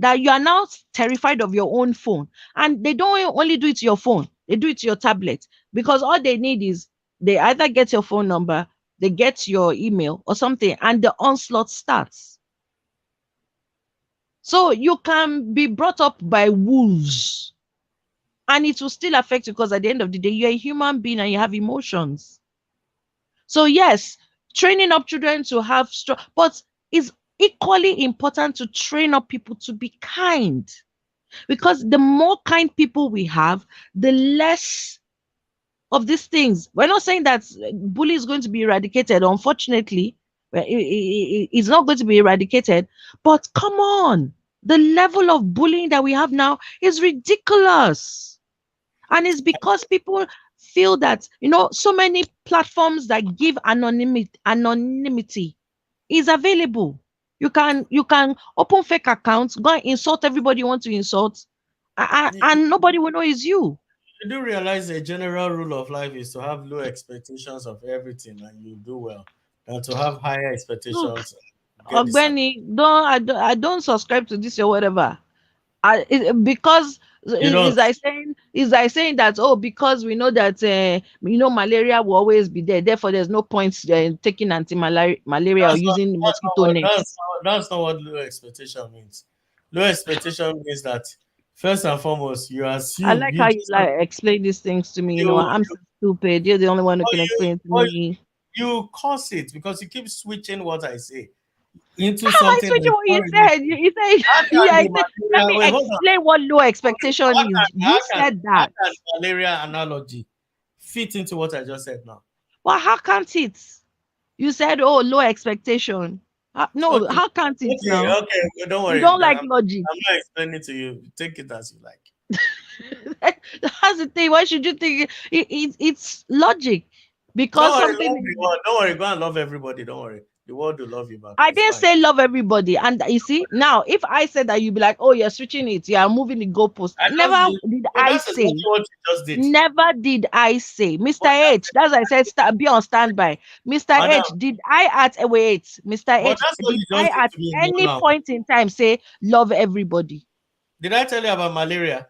That you are now terrified of your own phone, and they don't only do it to your phone; they do it to your tablet because all they need is they either get your phone number, they get your email or something, and the onslaught starts. So you can be brought up by wolves and it will still affect you because at the end of the day, you're a human being and you have emotions. So, yes, training up children to have strong, but it's equally important to train up people to be kind because the more kind people we have, the less of these things. We're not saying that bullying is going to be eradicated, unfortunately. It's not going to be eradicated, but come on, the level of bullying that we have now is ridiculous. And it's because people feel that, so many platforms that give anonymity is available. You can open fake accounts, go and insult everybody you want to insult, You, and nobody will know it's you. you do realize a general rule of life is to have low expectations of everything and you do well, than to have higher Look, expectations and get disappointed. Ogbeni, I don't subscribe to this or whatever. Because You don't. is like saying that because we know that malaria will always be there, therefore there's no point taking anti-malaria or using mosquito nets. That's not what low expectation means. Low expectation means that first and foremost you I assume like you how you just like explain these things to me. you I'm so stupid. You're the only one who or can you explain it to or me. you cause it because you keep switching what I say into How am I something switching that's what not you really. said? You said How yeah. can the I said let malaria me wait, hold on. explain what low expectation How is. can You said that. malaria analogy fit into what I just said now? Well, how can't it? You said, oh, low expectation. No, Okay, how can't it okay, now? okay. Well, don't You worry. don't like logic. I'm not explaining to you. Take it as you like. That's the thing. Why should you think it's logic? Don't Because worry, something love is. the world. Don't worry, go and love everybody. Don't worry. The world will love you back. I It's didn't fine. say love everybody. And you see, now if I said that, you'd be like, oh, you're switching it, you are moving the goalpost. I just Never did. did But I that's exactly say. what you just did. Never did I say. Mr. But that's H, that's why I said be on standby. Mr. madam. H, did I at wait, Mr. But H, that's what did you I just did at to me any now. point in time say love everybody? Did I tell you about malaria?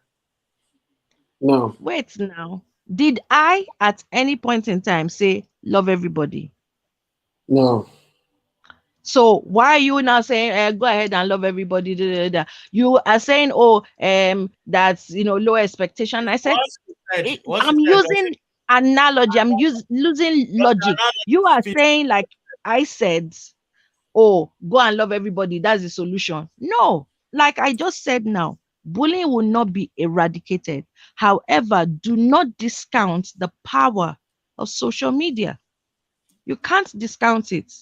No, Wait now. Did I at any point in time say love everybody? no, So why are you now saying go ahead and love everybody? Da, da, da. You are saying, oh, that's low expectation. I said What you I'm said doesn't using analogy. I'm using just logic. You analogy are fit. saying like I said, oh, go and love everybody. That's the solution. No, like I just said now, bullying will not be eradicated. However, do not discount the power of social media. You can't discount it.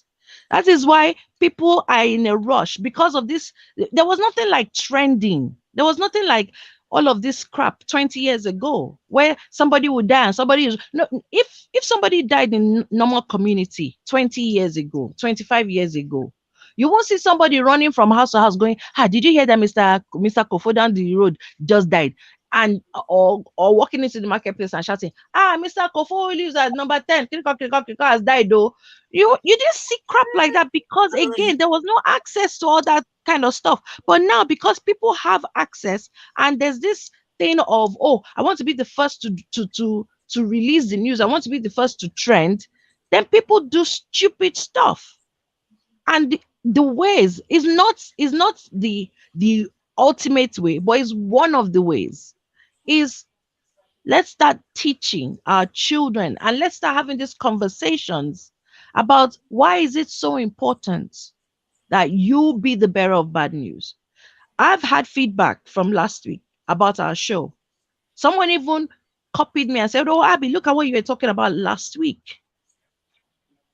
That is why people are in a rush because of this. There was nothing like trending. There was nothing like all of this crap 20 years ago where somebody would die and somebody is no if somebody died in normal community 20 years ago, 25 years ago, you won't see somebody running from house to house going, ah, did you hear that Mr. Kofo down the road just died? And or walking into the marketplace and shouting, ah, Mr. Kofo lives at number 10, Kiriko has died though. You didn't see crap like that because again there was no access to all that kind of stuff. But now because people have access and there's this thing of, oh, I want to be the first to release the news, I want to be the first to trend, then people do stupid stuff. And the ways is not the ultimate way, but it's one of the ways. Is let's start teaching our children and let's start having these conversations about why is it so important that you be the bearer of bad news. I've had feedback from last week about our show. Someone even copied me and said, oh, Abby, look at what you were talking about last week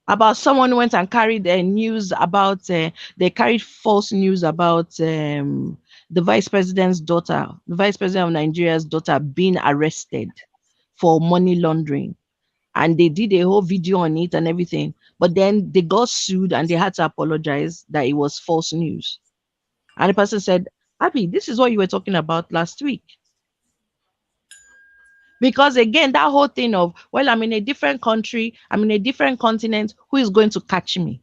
about someone who went and carried news about they carried false news about the vice president's daughter, the vice president of Nigeria's daughter being arrested for money laundering. And they did a whole video on it and everything. But then they got sued and they had to apologize that it was false news. And the person said, Abby, this is what you were talking about last week. Because again, that whole thing of, well, I'm in a different country, I'm in a different continent, who is going to catch me?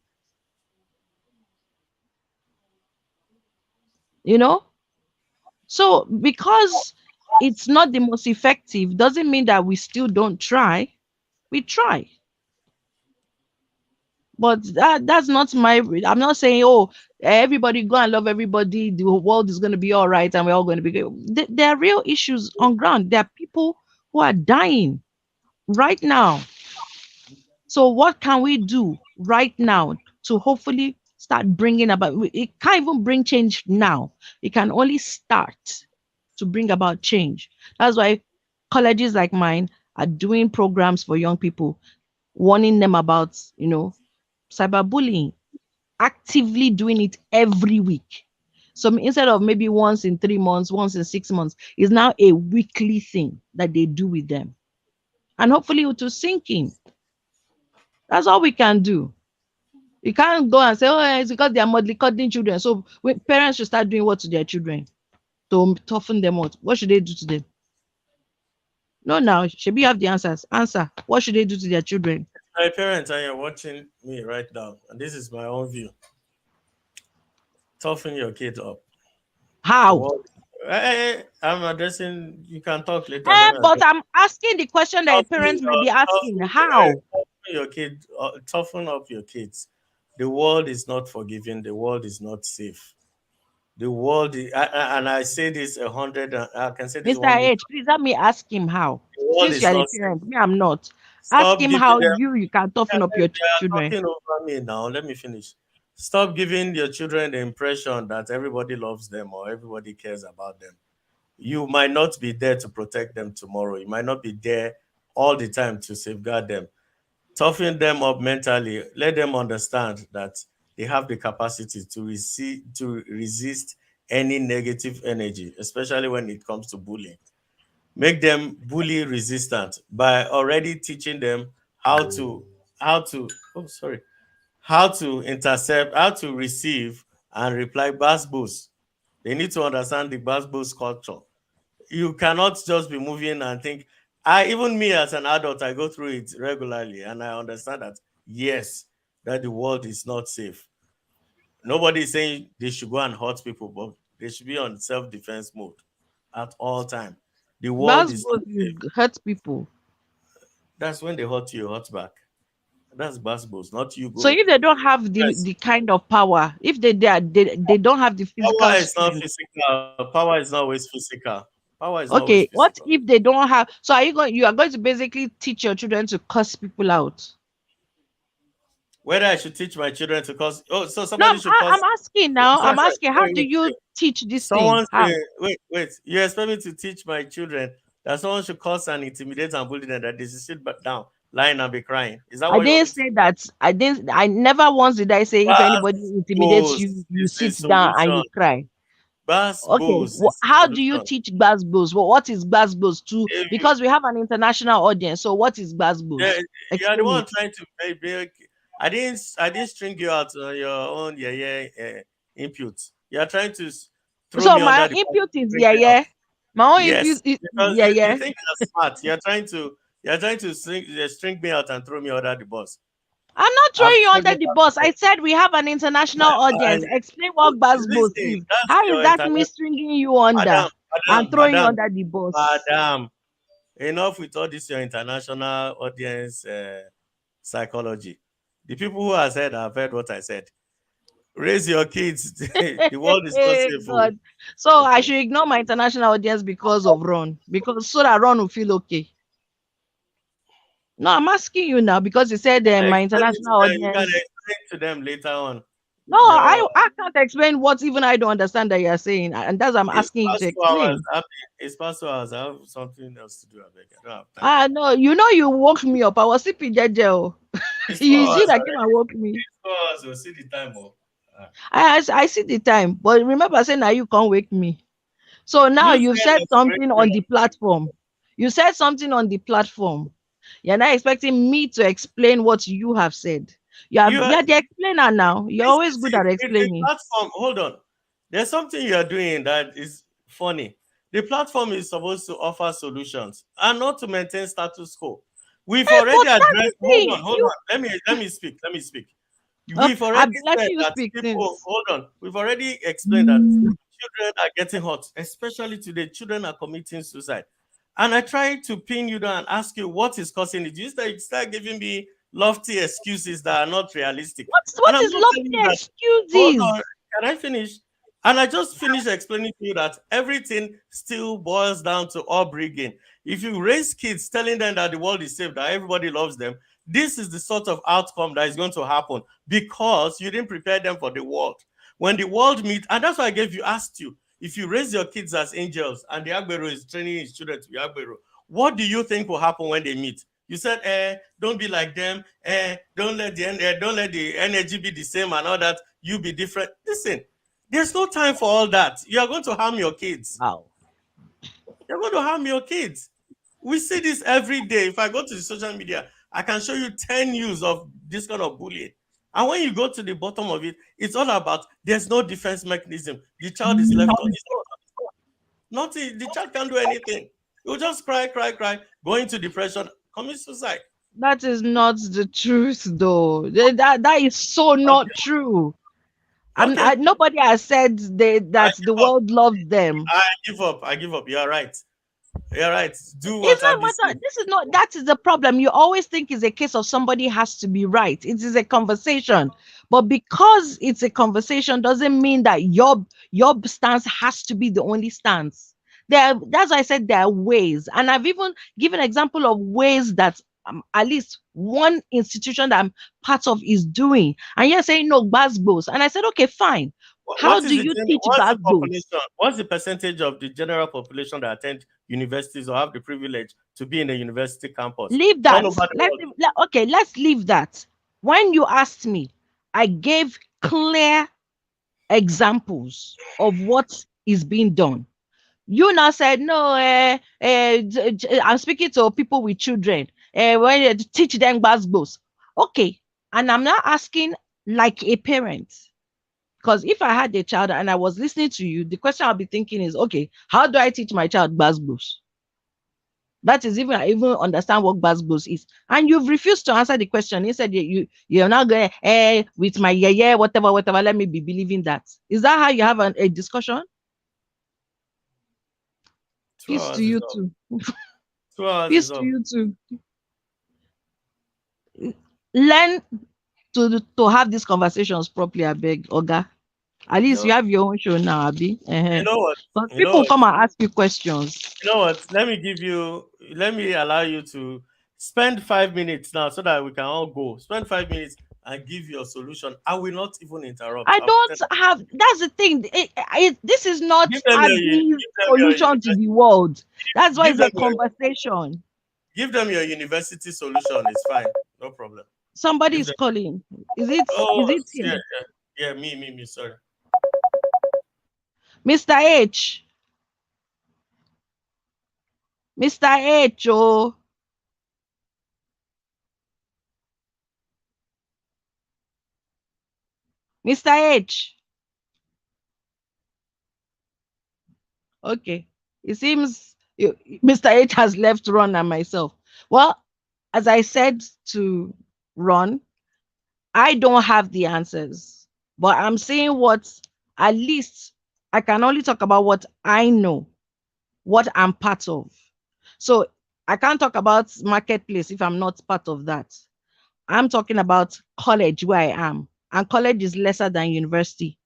You know? So because it's not the most effective doesn't mean that we still don't try. We try. But that's not I'm not saying, oh, everybody go and love everybody, the world is going to be all right and we're all going to be good. There are real issues on ground. There are people who are dying right now. So what can we do right now to hopefully start bringing about, it can't even bring change now. It can only start to bring about change. That's why colleges like mine are doing programs for young people, warning them about, cyberbullying, actively doing it every week. So instead of maybe once in 3 months, once in 6 months, it's now a weekly thing that they do with them. And hopefully it will sink in. That's all we can do. You can't go and say, oh, it's because they are mollycoddling children. So parents should start doing what to their children to toughen them up. What should they do to them? No, now, should you have the answers? Answer. What should they do to their children? My parents are watching me right now, and this is my own view. Toughen your kids up. The How? world. I'm addressing. You can talk later. Let me But address. I'm asking the question that a parent might be asking. How? Toughen your kid. Toughen up your kids. The world is not forgiving. The world is not safe. The world, and I say this 100, I can say this Mr. 1 million. H, please let me ask him how. The world Since you is are a not safe. parent, me, I'm not. Ask Stop him giving how them. you can toughen up your They are children. talking over me now. Let me finish. Stop giving your children the impression that everybody loves them or everybody cares about them. You might not be there to protect them tomorrow. You might not be there all the time to safeguard them. Toughen them up mentally. Let them understand that they have the capacity to resist any negative energy, especially when it comes to bullying. Make them bully resistant by already teaching them how to oh sorry how to intercept, how to receive and reply bass boost. They need to understand the bass boost culture. You cannot just be moving and think. I even me as an adult, I go through it regularly, and I understand that yes, that the world is not safe. Nobody is saying they should go and hurt people, but they should be on self-defense mode at all time. The world Bass is not both safe. hurt people. That's when they hurt you, hurt back. That's basketballs, not you So go. if they don't have Yes, the kind of power, if they don't have the physical power is not strength. physical. Power is not always physical. Power is not always Okay, physical. what if they don't have? So you are going to basically teach your children to curse people out? Whether I should teach my children to cause, oh, so No, somebody should I'm cause. asking now. I'm Sorry, asking, how sorry, do you wait. teach this thing? Someone How? say, wait. You expect me to teach my children that someone should cause and intimidate and bully them, that they should sit back down, lying and be crying? Is that I what you want didn't me to say do? that. I didn't. I never once did I say if Bass anybody intimidates you, boost you is a sit down and solution. you cry. Bass Okay, boost is a how do you solution. teach Gbasgbos? What is Gbasgbos too? If you, Because we have an international audience. So what is yeah, Gbasgbos? you are the Explain one it. trying to make. I didn't string you out on your own input. You are trying to throw So me under my the bus input to is bring yeah, me out. yeah. My own input Yes, is because yeah, you yeah. think you're smart. You're trying to string me out and throw me under the bus. I'm not I've throwing you tried under that the bus. before. I said we have an international audience. And Explain what Gbasgbos listen, is. that's How is your that me international stringing you under madam, and throwing you under the bus? madam. Enough with all this your international audience psychology. The people who have heard what I said. Raise your kids. The world is not safe. Oh. God. So I Okay. should ignore my international audience because of Ron. Because so that Ron will feel okay. No, I'm asking you now because you said my Explain it to international them. You can audience. explain to them later on. No, Your I can't explain what even I don't understand that you're saying. And that's what I'm it's asking you to past 2 hours. explain. It's past 2 hours. I have something else to do. I beg. I don't have time. Ah no, you woke me up. I was sleeping jeje. It's four It's you hours that came already. and woke me. It's 4 hours. You'll see the time. Oh. Ah. I see the time, but remember saying now you can't wake me. So now You you've said said let's break something you. on the platform. You said something on the platform. You're not expecting me to explain what you have said. You are You're the explainer now. You're always good see, at the explaining. platform. Hold on. There's something you are doing that is funny. The platform is supposed to offer solutions and not to maintain status quo. We've already But that's the addressed. Hold thing. on, hold You on. Let me speak. Let me speak. oh, We've already I've been letting said you that speak people. since. Hold on. We've already explained that children are getting hurt, especially today. Children are committing suicide, and I try to pin you down and ask you what is causing it. You start giving me lofty excuses that are not realistic, and What I'm is not telling you lofty that. Hold excuses? on, can I finish? And I just finished explaining to you that everything still boils down to upbringing. If you raise kids telling them that the world is safe, that everybody loves them, this is the sort of outcome that is going to happen because you didn't prepare them for the world. When the world meet, and that's why asked you, if you raise your kids as angels and the Agbero is training his children to be Agbero, what do you think will happen when they meet? You said, don't be like them, don't let the energy be the same and all that. You be different. Listen, there's no time for all that. You are going to harm your kids. Wow. You're going to harm your kids. We see this every day. If I go to the social media, I can show you 10 news of this kind of bullying. And when you go to the bottom of it, it's all about there's no defense mechanism. The child is left on his own. Nothing, the child can't do anything. He'll just cry, cry, cry, go into depression, commit suicide. That is not the truth, though. That is so not Okay. true. Okay. Nobody has said I that the give up. world loves them. I give up. I give up. You're right. You're right. Do It's what not Abby matter. said. This is not. That is the problem. You always think it's a case of somebody has to be right. It is a conversation, but because it's a conversation doesn't mean that your stance has to be the only stance. That's why I said there are ways, and I've even given example of ways that at least one institution that I'm part of is doing. And you're saying no, Gbasgbos, and I said okay, fine. How What do is you teach what's the Gbasgbos? population? What's the percentage of the general population that attend universities or have the privilege to be in a university campus Leave all that. over the world? Okay, let's leave that. When you asked me, I gave clear examples of what is being done. You now said, no, I'm speaking to people with children. When you teach them basketballs. Okay. And I'm not asking like a parent. Because if I had a child and I was listening to you, the question I'll be thinking is, okay, how do I teach my child basketballs? That is even I even understand what basketballs is. And you've refused to answer the question. You said you're not going with my yeah, whatever, whatever. Let me be believing that. Is that how you have a discussion? Peace to2 hours is you up. too. 2 hours Peace is to up. you too. Learn to have these conversations properly, I beg, Oga. At least you No, have your own show now, Abby. you know what? But You know people what? come and ask you questions. You know what? Let me allow you to spend 5 minutes now so that we can all go. Spend 5 minutes and give your solution. I will not even interrupt. I I'll don't pretend. have. That's the thing. This is not Abby's Give them your solution to the world. That's why give it's a them your conversation. give them your university solution. It's fine. No problem. Somebody Give is them. calling. Is it? Oh, Is it yeah, him? yeah, yeah. Me. Sorry. Mr. H. Mr. H. Oh, Mr. H. Okay. It seems Mr. H has left Ron and myself. Well, as I said to Ron, I don't have the answers, but I'm saying what at least I can only talk about what I know, what I'm part of. So I can't talk about marketplace if I'm not part of that. I'm talking about college where I am, and college is lesser than university.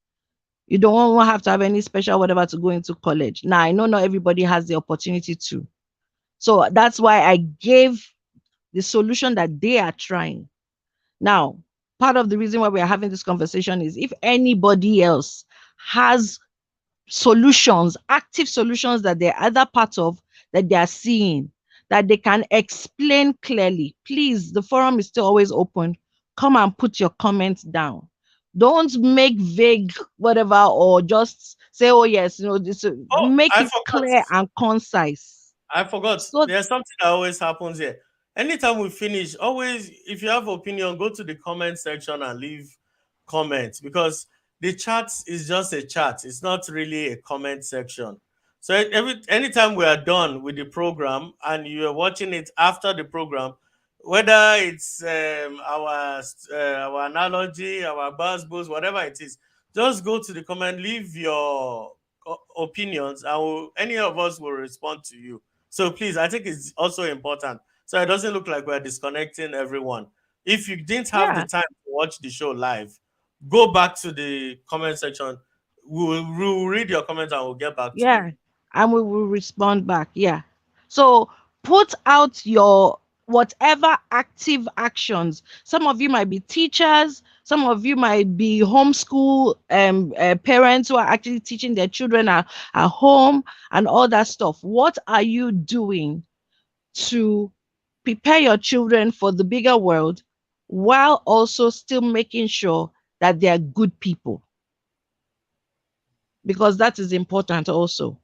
You don't have to have any special whatever to go into college. Now, I know not everybody has the opportunity to. So that's why I gave the solution that they are trying. Now, part of the reason why we are having this conversation is if anybody else has solutions, active solutions that they're either part of, that they are seeing, that they can explain clearly, please, the forum is still always open. Come and put your comments down. Don't make vague whatever or just say, oh, yes, this, Oh, make I it forgot. clear and concise. I forgot. So, There's something that always happens here. Anytime we finish, always, if you have opinion, go to the comment section and leave comments because the chat is just a chat. It's not really a comment section. So anytime we are done with the program and you are watching it after the program, whether it's our analogy, our buzz boost, whatever it is, just go to the comment, leave your opinions, and any of us will respond to you. So please, I think it's also important. So it doesn't look like we're disconnecting everyone. If you didn't have the yeah, time to watch the show live, go back to the comment section. We'll read your comments and we'll get back to you. yeah, and we will respond back. Yeah. So put out your whatever active actions. Some of you might be teachers, some of you might be homeschool parents who are actually teaching their children at home and all that stuff. What are you doing to prepare your children for the bigger world while also still making sure that they are good people? Because that is important also,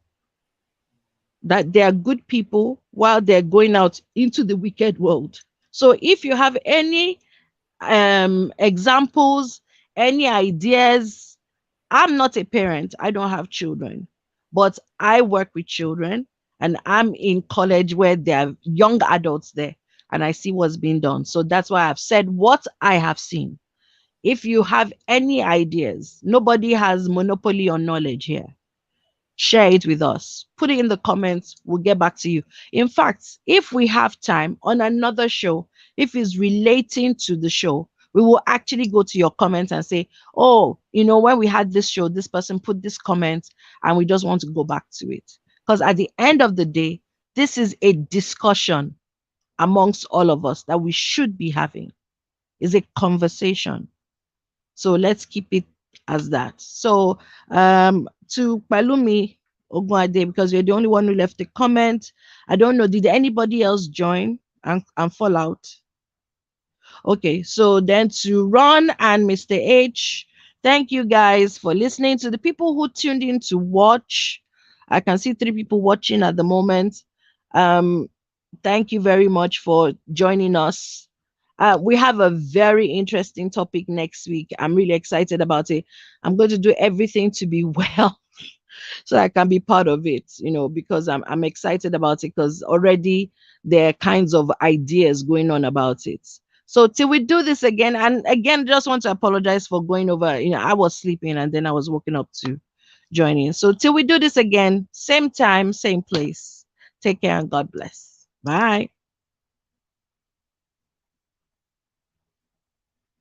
that they are good people while they're going out into the wicked world. So if you have any examples, any ideas, I'm not a parent, I don't have children, but I work with children and I'm in college where there are young adults there and I see what's being done. So that's why I've said what I have seen. If you have any ideas, nobody has monopoly on knowledge here. Share it with us. Put it in the comments. We'll get back to you. In fact, if we have time on another show, if it's relating to the show, we will actually go to your comments and say, oh, when we had this show, this person put this comment, and we just want to go back to it. Because at the end of the day, this is a discussion amongst all of us that we should be having. Is a conversation. So let's keep it as that. So to Palumi Ogunade, because you're the only one who left a comment. I don't know, did anybody else join and fall out? Okay, so then to Ron and Mr. H, Thank you guys for listening. To the people who tuned in to watch, I can see 3 people watching at the moment. Um, thank you very much for joining us. We have a very interesting topic next week. I'm really excited about it. I'm going to do everything to be well so I can be part of it, because I'm excited about it because already there are kinds of ideas going on about it. So till we do this again, and again, just want to apologize for going over. I was sleeping and then I was waking up to join in. So till we do this again, same time, same place. Take care and God bless. Bye.